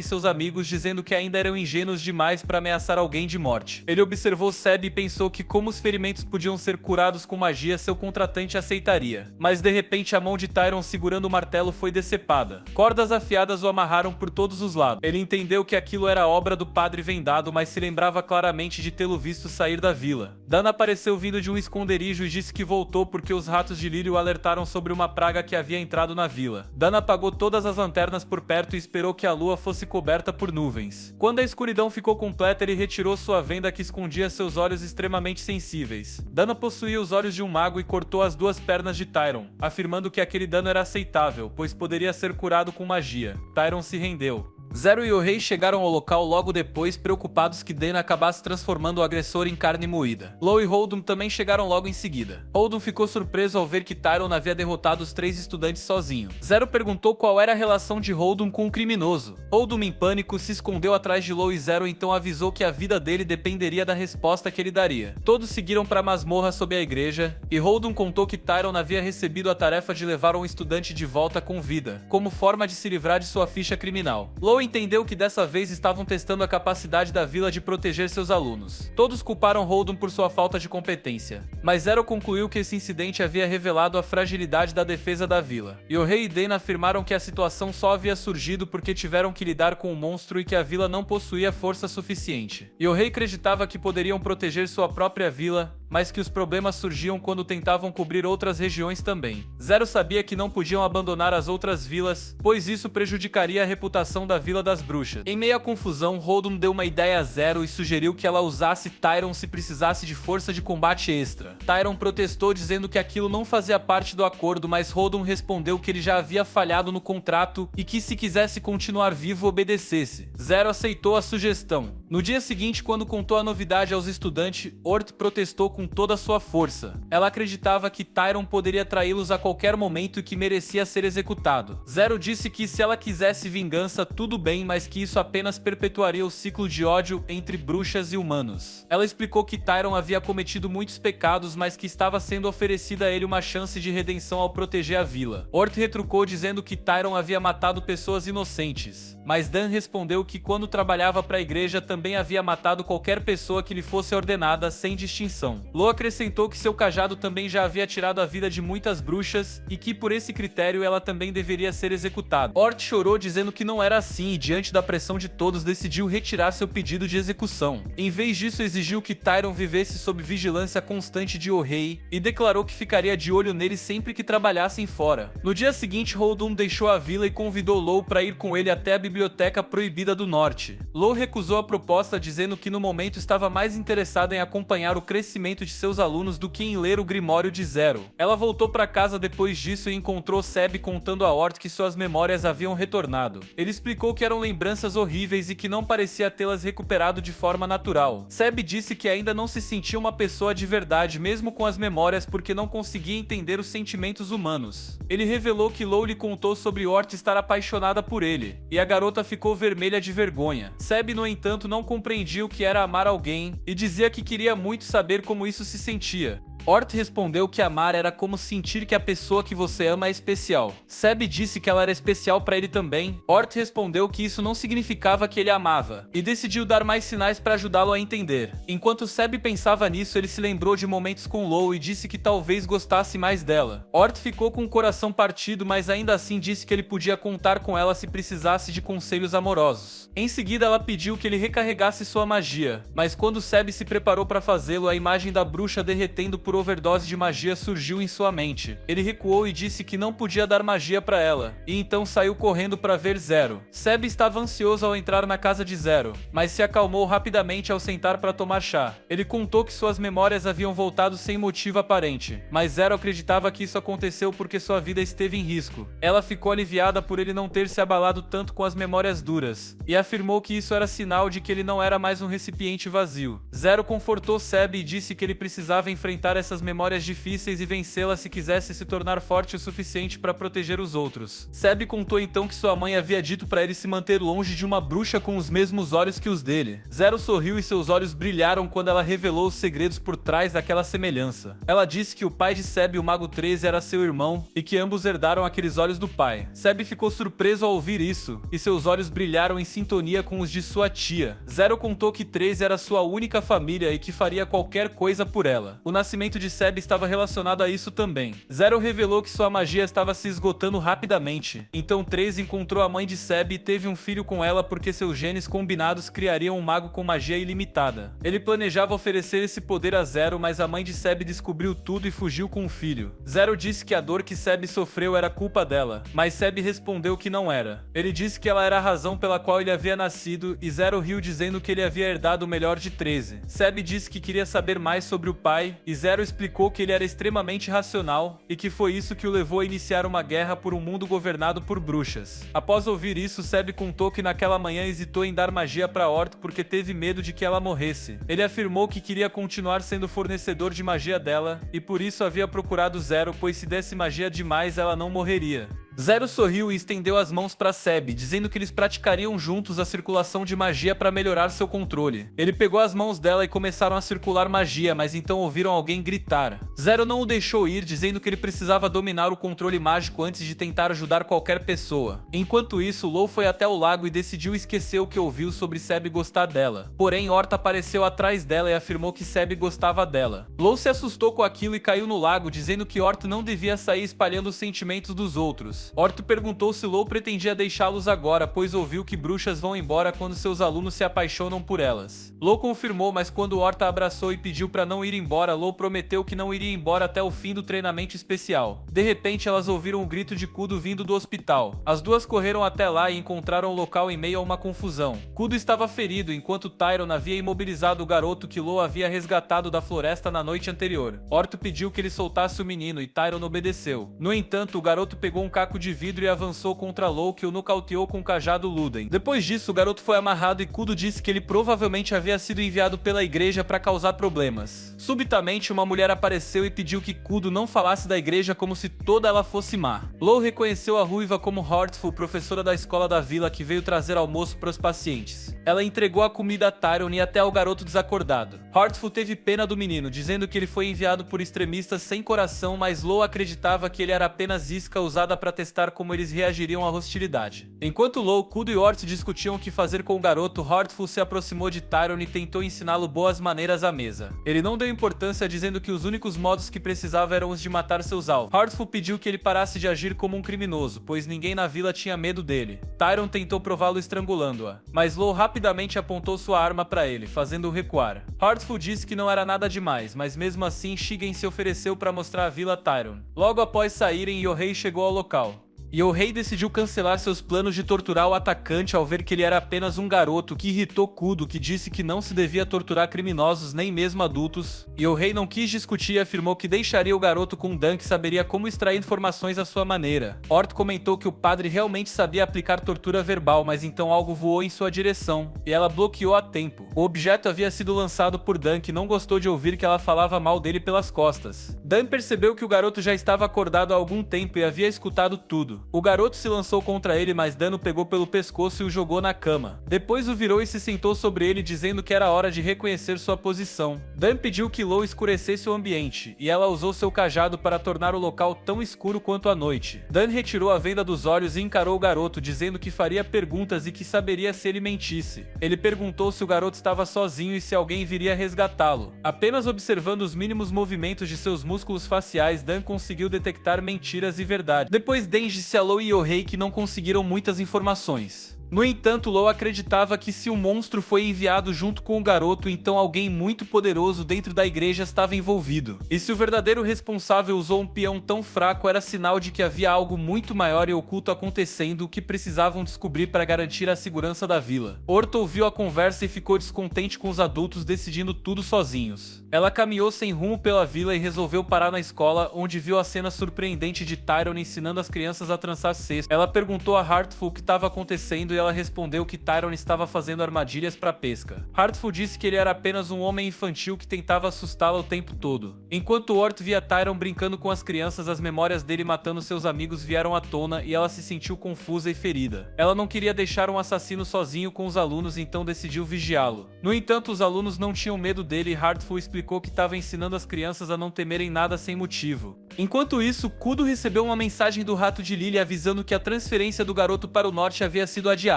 seus amigos, dizendo que ainda eram ingênuos demais para ameaçar alguém de morte. Ele observou Seb e pensou que como os ferimentos podiam ser curados com magia, seu contratante aceitaria. Mas de repente a mão de Tyron segurando o martelo foi decepada. Cordas afiadas o amarraram por todos os lados. Ele entendeu que aquilo era obra do padre vendado, mas se lembrava claramente de tê-lo visto sair da vila. Dana apareceu vindo de um esconderijo e disse que voltou porque os ratos de lírio alertaram sobre uma praga que havia entrado na vila. Dana apagou todas as lanternas por perto e esperou que a lua fosse coberta por nuvens. Quando a escuridão ficou completa, ele retirou sua venda que escondia seus olhos extremamente sensíveis. Dana possuía os olhos de um mago e cortou as duas pernas de Tyron, afirmando que aquele dano era aceitável, pois poderia ser curado com magia. Tyron se rendeu. Zero e o rei chegaram ao local logo depois, preocupados que Dana acabasse transformando o agressor em carne moída. Law e Holdum também chegaram logo em seguida. Holdum ficou surpreso ao ver que Tyron havia derrotado os 3 estudantes sozinho. Zero perguntou qual era a relação de Holdum com o criminoso. Holdum, em pânico, se escondeu atrás de Law e Zero, então avisou que a vida dele dependeria da resposta que ele daria. Todos seguiram para a masmorra sob a igreja, e Holdum contou que Tyron havia recebido a tarefa de levar um estudante de volta com vida, como forma de se livrar de sua ficha criminal. Law entendeu que dessa vez estavam testando a capacidade da vila de proteger seus alunos. Todos culparam Holdum por sua falta de competência, mas Zero concluiu que esse incidente havia revelado a fragilidade da defesa da vila. E o rei e Dana afirmaram que a situação só havia surgido porque tiveram que lidar com o monstro e que a vila não possuía força suficiente. E o rei acreditava que poderiam proteger sua própria vila, mas que os problemas surgiam quando tentavam cobrir outras regiões também. Zero sabia que não podiam abandonar as outras vilas, pois isso prejudicaria a reputação da Vila das Bruxas. Em meio à confusão, Holdum deu uma ideia a Zero e sugeriu que ela usasse Tyron se precisasse de força de combate extra. Tyron protestou dizendo que aquilo não fazia parte do acordo, mas Holdum respondeu que ele já havia falhado no contrato e que se quisesse continuar vivo, obedecesse. Zero aceitou a sugestão. No dia seguinte, quando contou a novidade aos estudantes, Ort protestou com toda a sua força. Ela acreditava que Tyron poderia traí-los a qualquer momento e que merecia ser executado. Zero disse que se ela quisesse vingança, tudo bem, mas que isso apenas perpetuaria o ciclo de ódio entre bruxas e humanos. Ela explicou que Tyron havia cometido muitos pecados, mas que estava sendo oferecida a ele uma chance de redenção ao proteger a vila. Ort retrucou dizendo que Tyron havia matado pessoas inocentes, mas Dan respondeu que quando trabalhava para a igreja também havia matado qualquer pessoa que lhe fosse ordenada, sem distinção. Law acrescentou que seu cajado também já havia tirado a vida de muitas bruxas e que por esse critério ela também deveria ser executada. Ort chorou dizendo que não era assim e diante da pressão de todos decidiu retirar seu pedido de execução. Em vez disso, exigiu que Tyron vivesse sob vigilância constante de o rei e declarou que ficaria de olho nele sempre que trabalhassem fora. No dia seguinte, Holdum deixou a vila e convidou Law para ir com ele até a Biblioteca Proibida do Norte. Law recusou a proposta dizendo que no momento estava mais interessada em acompanhar o crescimento de seus alunos do que em ler o Grimório de Zero. Ela voltou para casa depois disso e encontrou Seb contando a Ort que suas memórias haviam retornado. Ele explicou que eram lembranças horríveis e que não parecia tê-las recuperado de forma natural. Seb disse que ainda não se sentia uma pessoa de verdade mesmo com as memórias porque não conseguia entender os sentimentos humanos. Ele revelou que Law lhe contou sobre Ort estar apaixonada por ele, e a garota ficou vermelha de vergonha. Seb, no entanto, não não compreendia o que era amar alguém e dizia que queria muito saber como isso se sentia. Ort respondeu que amar era como sentir que a pessoa que você ama é especial. Seb disse que ela era especial para ele também. Ort respondeu que isso não significava que ele amava, e decidiu dar mais sinais para ajudá-lo a entender. Enquanto Seb pensava nisso, ele se lembrou de momentos com Lou e disse que talvez gostasse mais dela. Ort ficou com o coração partido, mas ainda assim disse que ele podia contar com ela se precisasse de conselhos amorosos. Em seguida, ela pediu que ele recarregasse sua magia, mas quando Seb se preparou para fazê-lo, a imagem da bruxa derretendo por overdose de magia surgiu em sua mente. Ele recuou e disse que não podia dar magia para ela, e então saiu correndo para ver Zero. Seb estava ansioso ao entrar na casa de Zero, mas se acalmou rapidamente ao sentar para tomar chá. Ele contou que suas memórias haviam voltado sem motivo aparente, mas Zero acreditava que isso aconteceu porque sua vida esteve em risco. Ela ficou aliviada por ele não ter se abalado tanto com as memórias duras, e afirmou que isso era sinal de que ele não era mais um recipiente vazio. Zero confortou Seb e disse que ele precisava enfrentar essas memórias difíceis e vencê-las se quisesse se tornar forte o suficiente para proteger os outros. Seb contou então que sua mãe havia dito para ele se manter longe de uma bruxa com os mesmos olhos que os dele. Zero sorriu e seus olhos brilharam quando ela revelou os segredos por trás daquela semelhança. Ela disse que o pai de Seb, o Mago 13, era seu irmão e que ambos herdaram aqueles olhos do pai. Seb ficou surpreso ao ouvir isso, e seus olhos brilharam em sintonia com os de sua tia. Zero contou que 13 era sua única família e que faria qualquer coisa por ela. O nascimento de Seb estava relacionado a isso também. Zero revelou que sua magia estava se esgotando rapidamente. Então 13 encontrou a mãe de Seb e teve um filho com ela porque seus genes combinados criariam um mago com magia ilimitada. Ele planejava oferecer esse poder a Zero, mas a mãe de Seb descobriu tudo e fugiu com o filho. Zero disse que a dor que Seb sofreu era culpa dela, mas Seb respondeu que não era. Ele disse que ela era a razão pela qual ele havia nascido e Zero riu dizendo que ele havia herdado o melhor de 13. Seb disse que queria saber mais sobre o pai e Zero explicou que ele era extremamente racional e que foi isso que o levou a iniciar uma guerra por um mundo governado por bruxas. Após ouvir isso, Seb contou que naquela manhã hesitou em dar magia para Ort porque teve medo de que ela morresse. Ele afirmou que queria continuar sendo fornecedor de magia dela e por isso havia procurado Zero, pois se desse magia demais ela não morreria. Zero sorriu e estendeu as mãos para Seb, dizendo que eles praticariam juntos a circulação de magia para melhorar seu controle. Ele pegou as mãos dela e começaram a circular magia, mas então ouviram alguém gritar. Zero não o deixou ir, dizendo que ele precisava dominar o controle mágico antes de tentar ajudar qualquer pessoa. Enquanto isso, Lou foi até o lago e decidiu esquecer o que ouviu sobre Seb gostar dela. Porém, Ort apareceu atrás dela e afirmou que Seb gostava dela. Lou se assustou com aquilo e caiu no lago, dizendo que Ort não devia sair espalhando os sentimentos dos outros. Ort perguntou se Lou pretendia deixá-los agora, pois ouviu que bruxas vão embora quando seus alunos se apaixonam por elas. Lou confirmou, mas quando Ort a abraçou e pediu para não ir embora, Lou prometeu que não iria embora até o fim do treinamento especial. De repente, elas ouviram um grito de Kudo vindo do hospital. As duas correram até lá e encontraram o local em meio a uma confusão. Kudo estava ferido, enquanto Tyron havia imobilizado o garoto que Lou havia resgatado da floresta na noite anterior. Ort pediu que ele soltasse o menino e Tyron obedeceu. No entanto, o garoto pegou um caco de vidro e avançou contra Lou, que o nocauteou com o cajado Luden. Depois disso, o garoto foi amarrado e Kudo disse que ele provavelmente havia sido enviado pela igreja para causar problemas. Subitamente, uma mulher apareceu e pediu que Kudo não falasse da igreja como se toda ela fosse má. Lou reconheceu a ruiva como Heartful, professora da escola da vila que veio trazer almoço para os pacientes. Ela entregou a comida a Tyron e até ao garoto desacordado. Heartful teve pena do menino, dizendo que ele foi enviado por extremistas sem coração, mas Lou acreditava que ele era apenas isca usada para testar como eles reagiriam à hostilidade. Enquanto Lou, Kudo e Ort discutiam o que fazer com o garoto, Heartful se aproximou de Tyron e tentou ensiná-lo boas maneiras à mesa. Ele não deu importância, dizendo que os únicos modos que precisava eram os de matar seus alvos. Heartful pediu que ele parasse de agir como um criminoso, pois ninguém na vila tinha medo dele. Tyron tentou prová-lo estrangulando-a, mas Lou rapidamente apontou sua arma para ele, fazendo-o recuar. Heartful disse que não era nada demais, mas mesmo assim Shigen se ofereceu para mostrar a vila a Tyron. Logo após saírem, Yohei chegou ao local. Yohei decidiu cancelar seus planos de torturar o atacante ao ver que ele era apenas um garoto, que irritou Kudo, que disse que não se devia torturar criminosos nem mesmo adultos. Yohei não quis discutir e afirmou que deixaria o garoto com Dan, que saberia como extrair informações à sua maneira. Ort comentou que o padre realmente sabia aplicar tortura verbal, mas então algo voou em sua direção, e ela bloqueou a tempo. O objeto havia sido lançado por Dan, que não gostou de ouvir que ela falava mal dele pelas costas. Dan percebeu que o garoto já estava acordado há algum tempo e havia escutado tudo. tudo. O garoto se lançou contra ele, mas Dan o pegou pelo pescoço e o jogou na cama. Depois o virou e se sentou sobre ele, dizendo que era hora de reconhecer sua posição. Dan pediu que Lo escurecesse o ambiente, e ela usou seu cajado para tornar o local tão escuro quanto a noite. Dan retirou a venda dos olhos e encarou o garoto, dizendo que faria perguntas e que saberia se ele mentisse. Ele perguntou se o garoto estava sozinho e se alguém viria resgatá-lo. Apenas observando os mínimos movimentos de seus músculos faciais, Dan conseguiu detectar mentiras e verdade. Depois Dan disse a Lo e Yohei que não conseguiram muitas informações. No entanto, Lo acreditava que se o monstro foi enviado junto com o garoto, então alguém muito poderoso dentro da igreja estava envolvido. E se o verdadeiro responsável usou um peão tão fraco, era sinal de que havia algo muito maior e oculto acontecendo, o que precisavam descobrir para garantir a segurança da vila. Ort ouviu a conversa e ficou descontente com os adultos decidindo tudo sozinhos. Ela caminhou sem rumo pela vila e resolveu parar na escola, onde viu a cena surpreendente de Tyrone ensinando as crianças a trançar cestos. Ela perguntou a Heartful o que estava acontecendo e ela respondeu que Tyrone estava fazendo armadilhas para pesca. Heartful disse que ele era apenas um homem infantil que tentava assustá-la o tempo todo. Enquanto Ort via Tyrone brincando com as crianças, as memórias dele matando seus amigos vieram à tona e ela se sentiu confusa e ferida. Ela não queria deixar um assassino sozinho com os alunos, então decidiu vigiá-lo. No entanto, os alunos não tinham medo dele e Heartful explicou que estava ensinando as crianças a não temerem nada sem motivo. Enquanto isso, Kudo recebeu uma mensagem do rato de Lily avisando que a transferência do garoto para o norte havia sido adiada.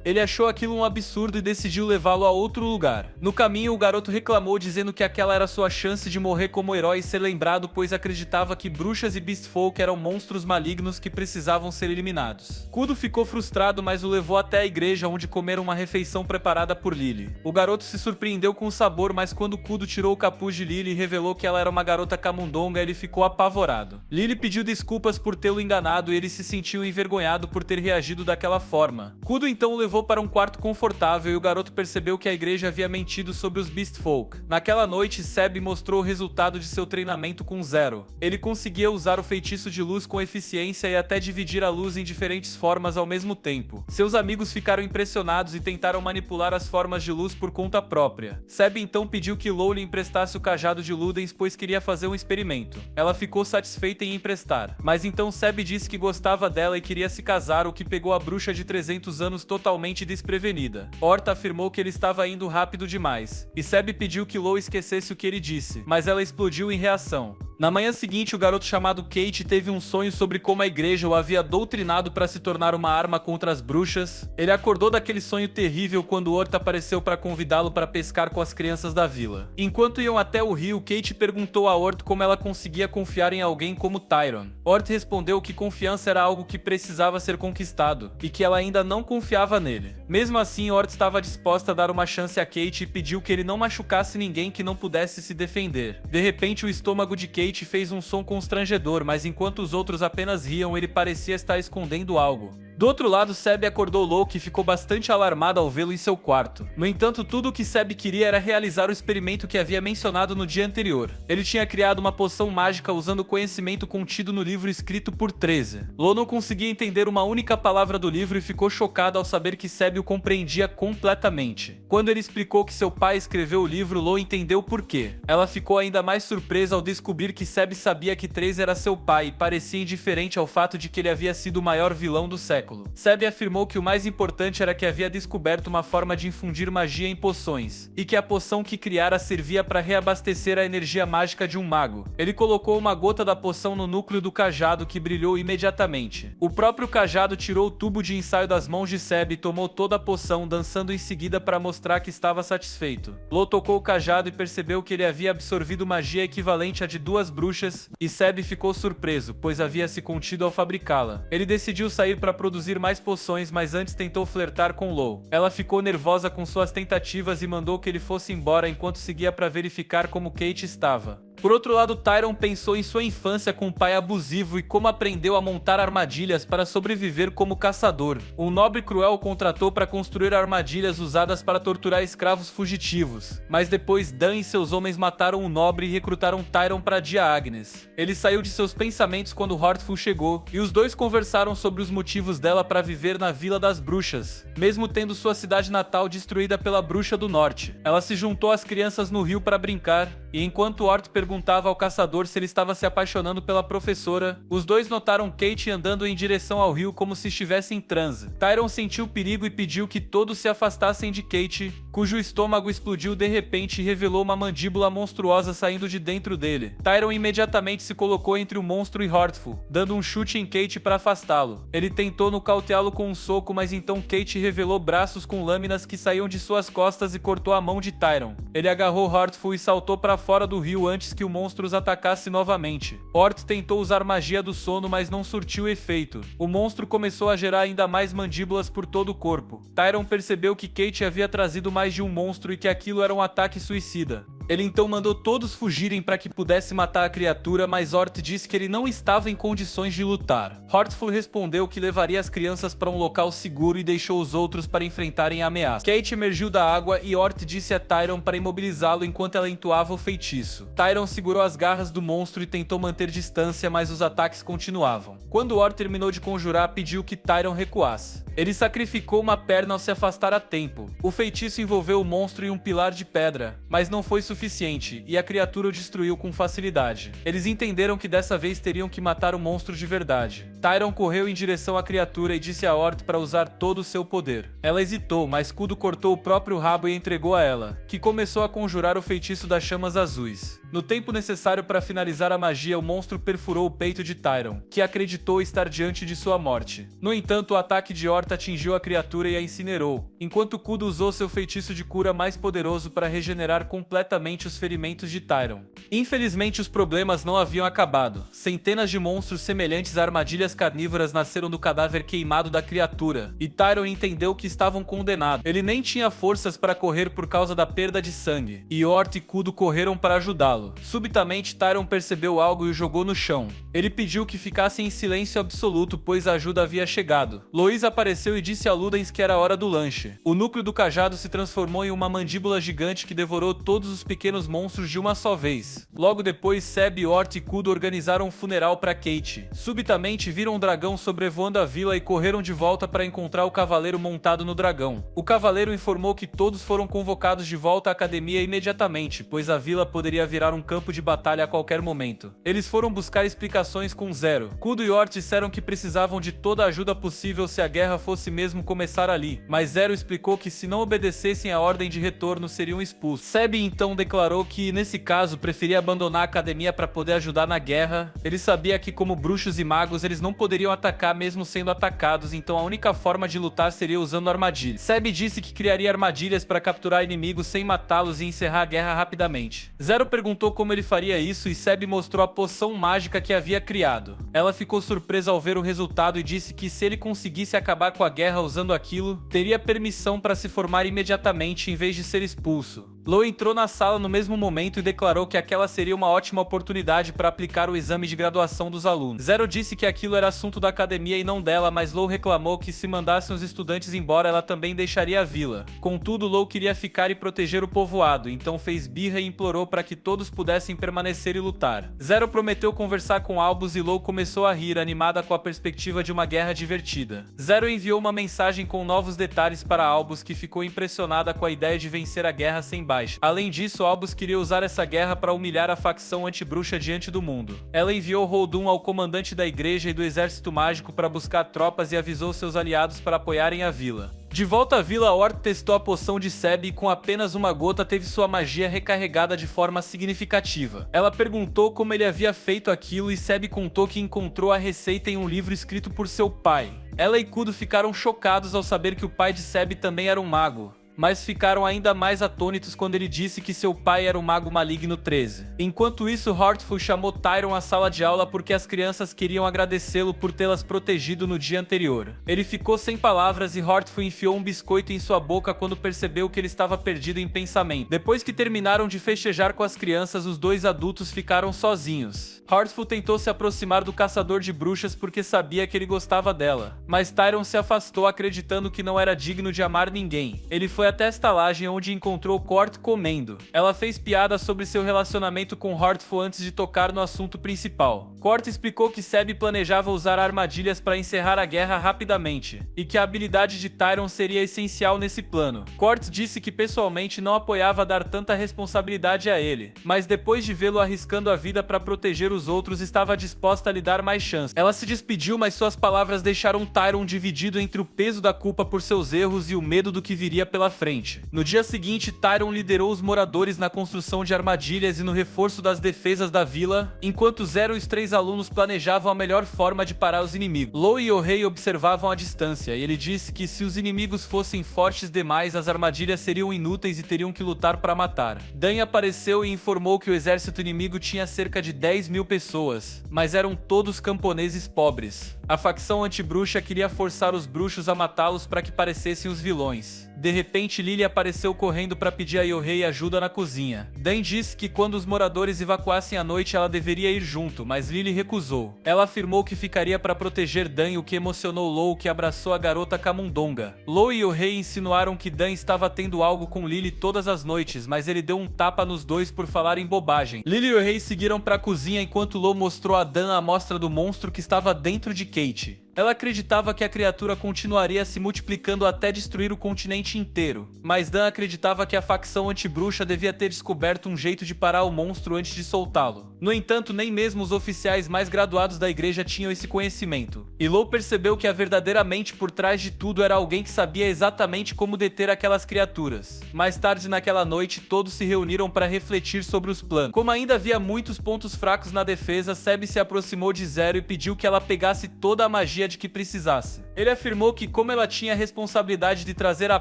Ele achou aquilo um absurdo e decidiu levá-lo a outro lugar. No caminho, o garoto reclamou dizendo que aquela era sua chance de morrer como herói e ser lembrado, pois acreditava que bruxas e beastfolk eram monstros malignos que precisavam ser eliminados. Kudo ficou frustrado, mas o levou até a igreja, onde comeram uma refeição preparada por Lily. O garoto se surpreendeu com o sabor, mas quando Kudo tirou o capuz de Lily e revelou que ela era uma garota camundonga, ele ficou apavorado. Lily pediu desculpas por tê-lo enganado e ele se sentiu envergonhado por ter reagido daquela forma. Kudo então o levou para um quarto confortável e o garoto percebeu que a igreja havia mentido sobre os Beastfolk. Naquela noite, Seb mostrou o resultado de seu treinamento com Zero. Ele conseguia usar o feitiço de luz com eficiência e até dividir a luz em diferentes formas ao mesmo tempo. Seus amigos ficaram impressionados e tentaram manipular as formas de luz por conta própria. Seb então pediu que Lo lhe emprestasse o cajado de Ludens, pois queria fazer um experimento. Ela ficou satisfeita em emprestar, mas então Seb disse que gostava dela e queria se casar, o que pegou a bruxa de 300 anos totalmente desprevenida. Ort afirmou que ele estava indo rápido demais, e Seb pediu que Lo esquecesse o que ele disse, mas ela explodiu em reação. Na manhã seguinte, o garoto chamado Kate teve um sonho sobre como a igreja o havia doutrinado para se tornar uma arma contra as bruxas. Ele acordou daquele sonho terrível quando Ort apareceu para convidá-lo para pescar com as crianças da vila. Enquanto iam até o rio, Kate perguntou a Ort como ela conseguia confiar em alguém como Tyrone. Ort respondeu que confiança era algo que precisava ser conquistado, e que ela ainda não confiava nele. Mesmo assim, Ort estava disposta a dar uma chance a Kate e pediu que ele não machucasse ninguém que não pudesse se defender. De repente, o estômago de Kate fez um som constrangedor, mas enquanto os outros apenas riam, ele parecia estar escondendo algo. Do outro lado, Seb acordou louco e ficou bastante alarmado ao vê-lo em seu quarto. No entanto, tudo o que Seb queria era realizar o experimento que havia mencionado no dia anterior. Ele tinha criado uma poção mágica usando o conhecimento contido no livro escrito por 13. Lo não conseguia entender uma única palavra do livro e ficou chocado ao saber que Seb o compreendia completamente. Quando ele explicou que seu pai escreveu o livro, Lo entendeu por quê. Ela ficou ainda mais surpresa ao descobrir que Seb sabia que 13 era seu pai e parecia indiferente ao fato de que ele havia sido o maior vilão do século. Seb afirmou que o mais importante era que havia descoberto uma forma de infundir magia em poções, e que a poção que criara servia para reabastecer a energia mágica de um mago. Ele colocou uma gota da poção no núcleo do cajado, que brilhou imediatamente. O próprio cajado tirou o tubo de ensaio das mãos de Seb e tomou toda a poção, dançando em seguida para mostrar que estava satisfeito. Lo tocou o cajado e percebeu que ele havia absorvido magia equivalente à de 2 bruxas, e Seb ficou surpreso, pois havia se contido ao fabricá-la. Ele decidiu sair para produzir mais poções, mas antes tentou flertar com Lo. Ela ficou nervosa com suas tentativas e mandou que ele fosse embora enquanto seguia para verificar como Kate estava. Por outro lado, Tyrone pensou em sua infância com um pai abusivo e como aprendeu a montar armadilhas para sobreviver como caçador. Um nobre cruel o contratou para construir armadilhas usadas para torturar escravos fugitivos. Mas depois, Dan e seus homens mataram o nobre e recrutaram Tyrone para Dia Agnes. Ele saiu de seus pensamentos quando Heartful chegou, e os dois conversaram sobre os motivos dela para viver na Vila das Bruxas, mesmo tendo sua cidade natal destruída pela Bruxa do Norte. Ela se juntou às crianças no rio para brincar, E enquanto Ort perguntava ao caçador se ele estava se apaixonando pela professora, os dois notaram Kate andando em direção ao rio como se estivesse em transe. Tyron sentiu perigo e pediu que todos se afastassem de Kate, cujo estômago explodiu de repente e revelou uma mandíbula monstruosa saindo de dentro dele. Tyron imediatamente se colocou entre o monstro e Heartful, dando um chute em Kate para afastá-lo. Ele tentou nocauteá-lo com um soco, mas então Kate revelou braços com lâminas que saíam de suas costas e cortou a mão de Tyron. Ele agarrou Heartful e saltou para fora do rio antes que o monstro os atacasse novamente. Ort tentou usar magia do sono, mas não surtiu efeito. O monstro começou a gerar ainda mais mandíbulas por todo o corpo. Tyron percebeu que Kate havia trazido mais de um monstro e que aquilo era um ataque suicida. Ele então mandou todos fugirem para que pudesse matar a criatura, mas Ort disse que ele não estava em condições de lutar. Heartful respondeu que levaria as crianças para um local seguro e deixou os outros para enfrentarem a ameaça. Kate emergiu da água e Ort disse a Tyron para imobilizá-lo enquanto ela entoava o feitiço. Tyron segurou as garras do monstro e tentou manter distância, mas os ataques continuavam. Quando Ort terminou de conjurar, pediu que Tyron recuasse. Ele sacrificou uma perna ao se afastar a tempo. O feitiço envolveu o monstro em um pilar de pedra, mas não foi suficiente, e a criatura o destruiu com facilidade. Eles entenderam que dessa vez teriam que matar o monstro de verdade. Tyron correu em direção à criatura e disse a Ort para usar todo o seu poder. Ela hesitou, mas Kudo cortou o próprio rabo e entregou a ela, que começou a conjurar o feitiço das chamas azuis. No tempo necessário para finalizar a magia, o monstro perfurou o peito de Tyron, que acreditou estar diante de sua morte. No entanto, o ataque de Ort atingiu a criatura e a incinerou, enquanto Kudo usou seu feitiço de cura mais poderoso para regenerar completamente os ferimentos de Tyron. Infelizmente, os problemas não haviam acabado. Centenas de monstros semelhantes a armadilhas carnívoras nasceram do cadáver queimado da criatura, e Tyron entendeu que estavam condenados. Ele nem tinha forças para correr por causa da perda de sangue, e Ort e Kudo correram para ajudá-lo. Subitamente, Tyron percebeu algo e o jogou no chão. Ele pediu que ficassem em silêncio absoluto, pois a ajuda havia chegado. Lois apareceu e disse a Ludens que era hora do lanche. O núcleo do cajado se transformou em uma mandíbula gigante que devorou todos os pequenos monstros de uma só vez. Logo depois, Seb, Ort e Kudo organizaram um funeral para Kate. Subitamente, viram um dragão sobrevoando a vila e correram de volta para encontrar o cavaleiro montado no dragão. O cavaleiro informou que todos foram convocados de volta à academia imediatamente, pois a vila poderia virar um campo de batalha a qualquer momento. Eles foram buscar explicações com Zero. Kudo e Ort disseram que precisavam de toda a ajuda possível se a guerra fosse mesmo começar ali, mas Zero explicou que se não obedecessem a ordem de retorno seriam expulsos. Seb então declarou que, nesse caso, preferia abandonar a academia para poder ajudar na guerra. Ele sabia que, como bruxos e magos, eles não poderiam atacar mesmo sendo atacados, então a única forma de lutar seria usando armadilhas. Seb disse que criaria armadilhas para capturar inimigos sem matá-los e encerrar a guerra rapidamente. Zero perguntou como ele faria isso e Seb mostrou a poção mágica que havia criado. Ela ficou surpresa ao ver o resultado e disse que se ele conseguisse acabar com a guerra usando aquilo, teria permissão para se formar imediatamente em vez de ser expulso. Lo entrou na sala no mesmo momento e declarou que aquela seria uma ótima oportunidade para aplicar o exame de graduação dos alunos. Zero disse que aquilo era assunto da academia e não dela, mas Lo reclamou que se mandassem os estudantes embora, ela também deixaria a vila. Contudo, Lo queria ficar e proteger o povoado, então fez birra e implorou para que todos pudessem permanecer e lutar. Zero prometeu conversar com Albus e Lo começou a rir, animada com a perspectiva de uma guerra divertida. Zero enviou uma mensagem com novos detalhes para Albus, que ficou impressionada com a ideia de vencer a guerra sem baixa. Além disso, Albus queria usar essa guerra para humilhar a facção anti-bruxa diante do mundo. Ela enviou Holdun ao comandante da igreja e do exército mágico para buscar tropas e avisou seus aliados para apoiarem a vila. De volta à vila, Ort testou a poção de Seb e com apenas uma gota teve sua magia recarregada de forma significativa. Ela perguntou como ele havia feito aquilo e Seb contou que encontrou a receita em um livro escrito por seu pai. Ela e Kudo ficaram chocados ao saber que o pai de Seb também era um mago, mas ficaram ainda mais atônitos quando ele disse que seu pai era o Mago Maligno 13. Enquanto isso, Heartful chamou Tyron à sala de aula porque as crianças queriam agradecê-lo por tê-las protegido no dia anterior. Ele ficou sem palavras e Heartful enfiou um biscoito em sua boca quando percebeu que ele estava perdido em pensamento. Depois que terminaram de festejar com as crianças, os dois adultos ficaram sozinhos. Heartful tentou se aproximar do caçador de bruxas porque sabia que ele gostava dela, mas Tyron se afastou acreditando que não era digno de amar ninguém. Ele foi até a estalagem onde encontrou Cort comendo. Ela fez piada sobre seu relacionamento com Heartful antes de tocar no assunto principal. Cort explicou que Seb planejava usar armadilhas para encerrar a guerra rapidamente, e que a habilidade de Tyron seria essencial nesse plano. Cort disse que pessoalmente não apoiava dar tanta responsabilidade a ele, mas depois de vê-lo arriscando a vida para proteger os outros, estava disposta a lhe dar mais chance. Ela se despediu, mas suas palavras deixaram Tyron dividido entre o peso da culpa por seus erros e o medo do que viria pela frente. No dia seguinte, Tyron liderou os moradores na construção de armadilhas e no reforço das defesas da vila, enquanto Zero e os 3 alunos planejavam a melhor forma de parar os inimigos. Law e Yohei observavam à distância, e ele disse que se os inimigos fossem fortes demais, as armadilhas seriam inúteis e teriam que lutar para matar. Dan apareceu e informou que o exército inimigo tinha cerca de 10.000 pessoas, mas eram todos camponeses pobres. A facção anti-bruxa queria forçar os bruxos a matá-los para que parecessem os vilões. De repente, Lily apareceu correndo para pedir a Yohei ajuda na cozinha. Dan disse que quando os moradores evacuassem à noite ela deveria ir junto, mas Lily recusou. Ela afirmou que ficaria para proteger Dan, o que emocionou Law, que abraçou a garota camundonga. Law e Yohei insinuaram que Dan estava tendo algo com Lily todas as noites, mas ele deu um tapa nos dois por falarem bobagem. Lily e Yohei seguiram para a cozinha enquanto Law mostrou a Dan a amostra do monstro que estava dentro de Kate. Ela acreditava que a criatura continuaria se multiplicando até destruir o continente inteiro, mas Dan acreditava que a facção anti-bruxa devia ter descoberto um jeito de parar o monstro antes de soltá-lo. No entanto, nem mesmo os oficiais mais graduados da igreja tinham esse conhecimento, e Law percebeu que a verdadeira mente por trás de tudo era alguém que sabia exatamente como deter aquelas criaturas. Mais tarde naquela noite, todos se reuniram para refletir sobre os planos. Como ainda havia muitos pontos fracos na defesa, Seb se aproximou de Zero e pediu que ela pegasse toda a magia de que precisasse. Ele afirmou que, como ela tinha a responsabilidade de trazer a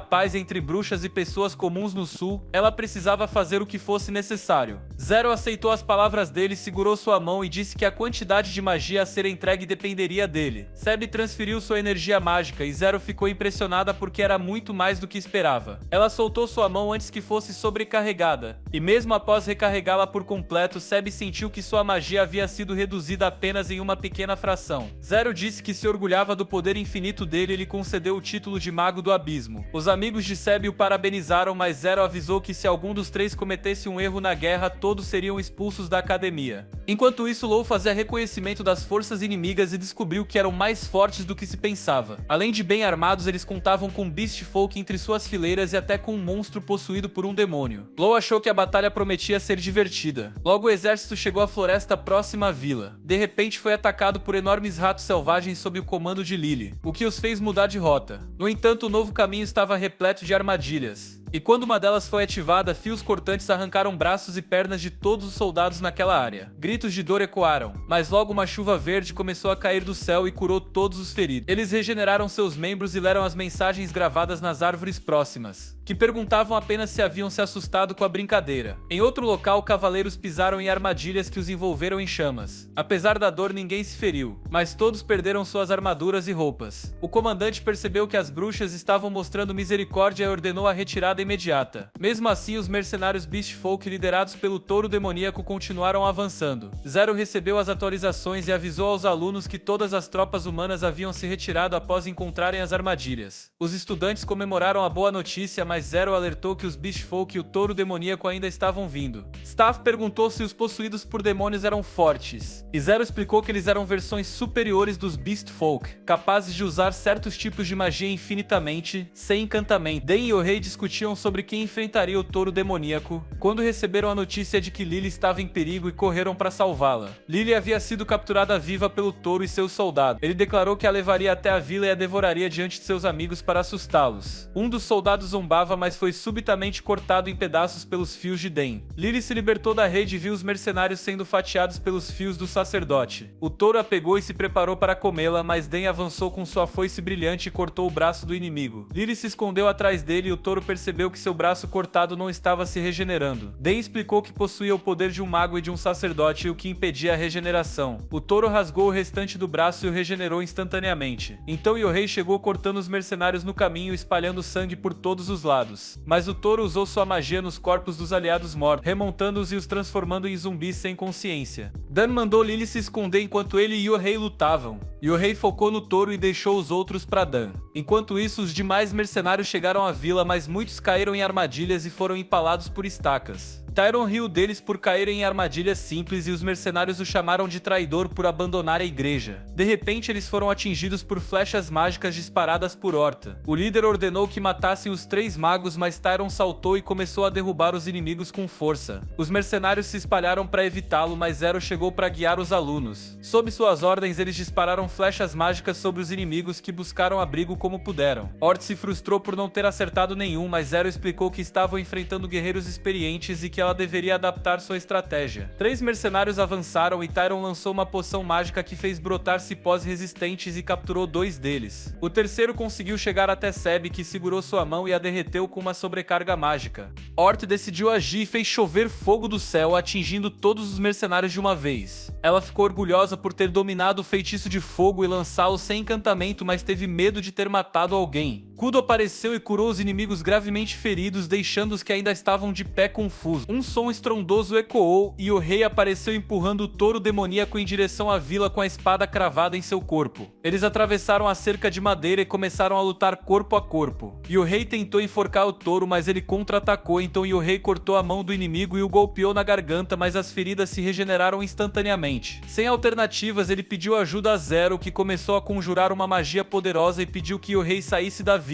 paz entre bruxas e pessoas comuns no sul, ela precisava fazer o que fosse necessário. Zero aceitou as palavras dele, segurou sua mão e disse que a quantidade de magia a ser entregue dependeria dele. Seb transferiu sua energia mágica e Zero ficou impressionada porque era muito mais do que esperava. Ela soltou sua mão antes que fosse sobrecarregada, e mesmo após recarregá-la por completo, Seb sentiu que sua magia havia sido reduzida apenas em uma pequena fração. Zero disse que se orgulhava do poder infinito dele e lhe concedeu o título de Mago do Abismo. Os amigos de Seb o parabenizaram, mas Zero avisou que se algum dos 3 cometesse um erro na guerra, todos seriam expulsos da academia. Enquanto isso, Law fazia reconhecimento das forças inimigas e descobriu que eram mais fortes do que se pensava. Além de bem armados, eles contavam com Beast Folk entre suas fileiras e até com um monstro possuído por um demônio. Law achou que a batalha prometia ser divertida. Logo, o exército chegou à floresta próxima à vila. De repente, foi atacado por enormes ratos selvagens sob o comando de Lily, o que os fez mudar de rota. No entanto, o novo caminho estava repleto de armadilhas. E quando uma delas foi ativada, fios cortantes arrancaram braços e pernas de todos os soldados naquela área. Gritos de dor ecoaram, mas logo uma chuva verde começou a cair do céu e curou todos os feridos. Eles regeneraram seus membros e leram as mensagens gravadas nas árvores próximas, que perguntavam apenas se haviam se assustado com a brincadeira. Em outro local, cavaleiros pisaram em armadilhas que os envolveram em chamas. Apesar da dor, ninguém se feriu, mas todos perderam suas armaduras e roupas. O comandante percebeu que as bruxas estavam mostrando misericórdia e ordenou a retirada imediata. Mesmo assim, os mercenários Beast Folk liderados pelo touro demoníaco continuaram avançando. Zero recebeu as atualizações e avisou aos alunos que todas as tropas humanas haviam se retirado após encontrarem as armadilhas. Os estudantes comemoraram a boa notícia, mas Zero alertou que os Beast Folk e o touro demoníaco ainda estavam vindo. Staff perguntou se os possuídos por demônios eram fortes, e Zero explicou que eles eram versões superiores dos Beast Folk, capazes de usar certos tipos de magia infinitamente, sem encantamento. Dan e Yohei discutiam sobre quem enfrentaria o touro demoníaco, quando receberam a notícia de que Lily estava em perigo e correram para salvá-la. Lily havia sido capturada viva pelo touro e seus soldados. Ele declarou que a levaria até a vila e a devoraria diante de seus amigos para assustá-los. Um dos soldados zombava, mas foi subitamente cortado em pedaços pelos fios de Dan. Lily se libertou da rede e viu os mercenários sendo fatiados pelos fios do sacerdote. O touro a pegou e se preparou para comê-la, mas Dan avançou com sua foice brilhante e cortou o braço do inimigo. Lily se escondeu atrás dele e o touro percebeu que seu braço cortado não estava se regenerando. Dan explicou que possuía o poder de um mago e de um sacerdote, o que impedia a regeneração. O touro rasgou o restante do braço e o regenerou instantaneamente. Então Yohei chegou cortando os mercenários no caminho, espalhando sangue por todos os lados. Mas o touro usou sua magia nos corpos dos aliados mortos, remontando-os e os transformando em zumbis sem consciência. Dan mandou Lily se esconder enquanto ele e Yohei lutavam. Yohei focou no touro e deixou os outros para Dan. Enquanto isso, os demais mercenários chegaram à vila, mas muitos caíram em armadilhas e foram empalados por estacas. Tyron riu deles por caírem em armadilhas simples e os mercenários o chamaram de traidor por abandonar a igreja. De repente eles foram atingidos por flechas mágicas disparadas por Horta. O líder ordenou que matassem os 3 magos, mas Tyron saltou e começou a derrubar os inimigos com força. Os mercenários se espalharam para evitá-lo, mas Zero chegou para guiar os alunos. Sob suas ordens, eles dispararam flechas mágicas sobre os inimigos, que buscaram abrigo como puderam. Horta se frustrou por não ter acertado nenhum, mas Zero explicou que estavam enfrentando guerreiros experientes e que ela deveria adaptar sua estratégia. 3 mercenários avançaram e Tyron lançou uma poção mágica que fez brotar cipós resistentes e capturou 2 deles. O terceiro conseguiu chegar até Seb, que segurou sua mão e a derreteu com uma sobrecarga mágica. Horta decidiu agir e fez chover fogo do céu, atingindo todos os mercenários de uma vez. Ela ficou orgulhosa por ter dominado o feitiço de fogo e lançá-lo sem encantamento, mas teve medo de ter matado alguém. Kudo apareceu e curou os inimigos gravemente feridos, deixando-os que ainda estavam de pé confusos. Um som estrondoso ecoou e o rei apareceu empurrando o touro demoníaco em direção à vila com a espada cravada em seu corpo. Eles atravessaram a cerca de madeira e começaram a lutar corpo a corpo. E o rei tentou enforcar o touro, mas ele contra-atacou, então o rei cortou a mão do inimigo e o golpeou na garganta, mas as feridas se regeneraram instantaneamente. Sem alternativas, ele pediu ajuda a Zero, que começou a conjurar uma magia poderosa e pediu que o rei saísse da vila.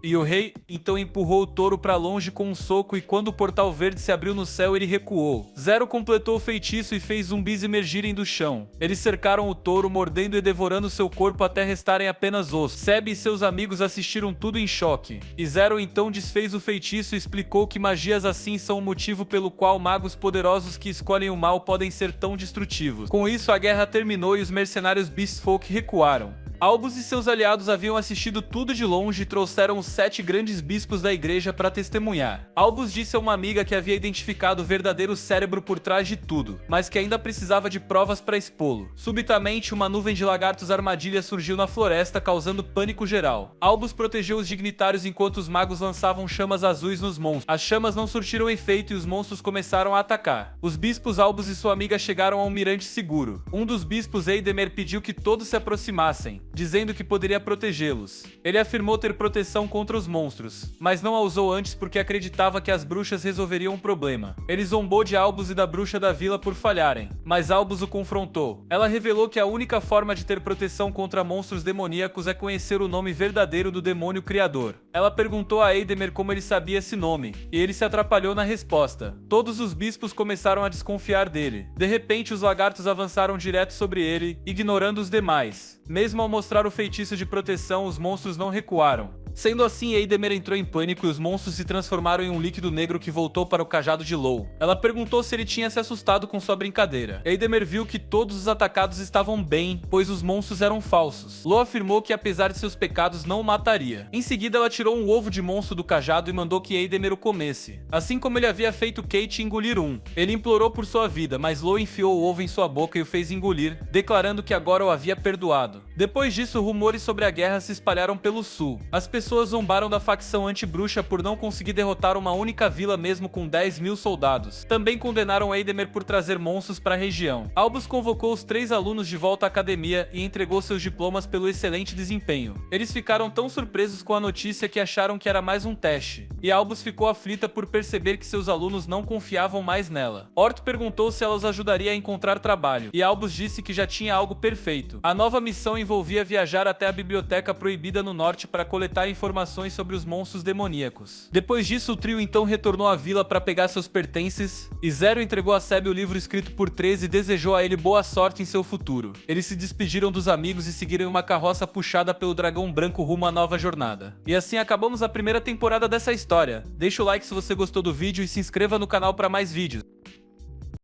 E o rei então empurrou o touro para longe com um soco, e quando o portal verde se abriu no céu, ele recuou. Zero completou o feitiço e fez zumbis emergirem do chão. Eles cercaram o touro, mordendo e devorando seu corpo até restarem apenas ossos. Seb e seus amigos assistiram tudo em choque. E Zero então desfez o feitiço e explicou que magias assim são o motivo pelo qual magos poderosos que escolhem o mal podem ser tão destrutivos. Com isso, a guerra terminou e os mercenários Beastfolk recuaram. Albus e seus aliados haviam assistido tudo de longe e trouxeram os 7 grandes bispos da igreja para testemunhar. Albus disse a uma amiga que havia identificado o verdadeiro cérebro por trás de tudo, mas que ainda precisava de provas para expô-lo. Subitamente, uma nuvem de lagartos armadilha surgiu na floresta, causando pânico geral. Albus protegeu os dignitários enquanto os magos lançavam chamas azuis nos monstros. As chamas não surtiram efeito e os monstros começaram a atacar. Os bispos Albus e sua amiga chegaram a um mirante seguro. Um dos bispos, Eidemer, pediu que todos se aproximassem, dizendo que poderia protegê-los. Ele afirmou ter proteção contra os monstros, mas não a usou antes porque acreditava que as bruxas resolveriam o problema. Ele zombou de Albus e da bruxa da vila por falharem, mas Albus o confrontou. Ela revelou que a única forma de ter proteção contra monstros demoníacos é conhecer o nome verdadeiro do demônio criador. Ela perguntou a Eidemer como ele sabia esse nome, e ele se atrapalhou na resposta. Todos os bispos começaram a desconfiar dele. De repente, os lagartos avançaram direto sobre ele, ignorando os demais. Mesmo ao mostrar o feitiço de proteção, os monstros não recuaram. Sendo assim, Eidemer entrou em pânico e os monstros se transformaram em um líquido negro que voltou para o cajado de Law. Ela perguntou se ele tinha se assustado com sua brincadeira. Eidemer viu que todos os atacados estavam bem, pois os monstros eram falsos. Law afirmou que apesar de seus pecados não o mataria. Em seguida, ela tirou um ovo de monstro do cajado e mandou que Eidemer o comesse, assim como ele havia feito Kate engolir um. Ele implorou por sua vida, mas Law enfiou o ovo em sua boca e o fez engolir, declarando que agora o havia perdoado. Depois disso, rumores sobre a guerra se espalharam pelo sul. As pessoas zombaram da facção anti-bruxa por não conseguir derrotar uma única vila mesmo com 10.000 soldados. Também condenaram Eidemer por trazer monstros para a região. Albus convocou os 3 alunos de volta à academia e entregou seus diplomas pelo excelente desempenho. Eles ficaram tão surpresos com a notícia que acharam que era mais um teste, e Albus ficou aflita por perceber que seus alunos não confiavam mais nela. Horta perguntou se ela os ajudaria a encontrar trabalho, e Albus disse que já tinha algo perfeito. A nova missão envolvia viajar até a Biblioteca Proibida no norte para coletar informações sobre os monstros demoníacos. Depois disso, o trio então retornou à vila para pegar seus pertences, e Zero entregou a Seb o livro escrito por 13 e desejou a ele boa sorte em seu futuro. Eles se despediram dos amigos e seguiram uma carroça puxada pelo dragão branco rumo à nova jornada. E assim acabamos a primeira temporada dessa história. Deixa o like se você gostou do vídeo e se inscreva no canal para mais vídeos.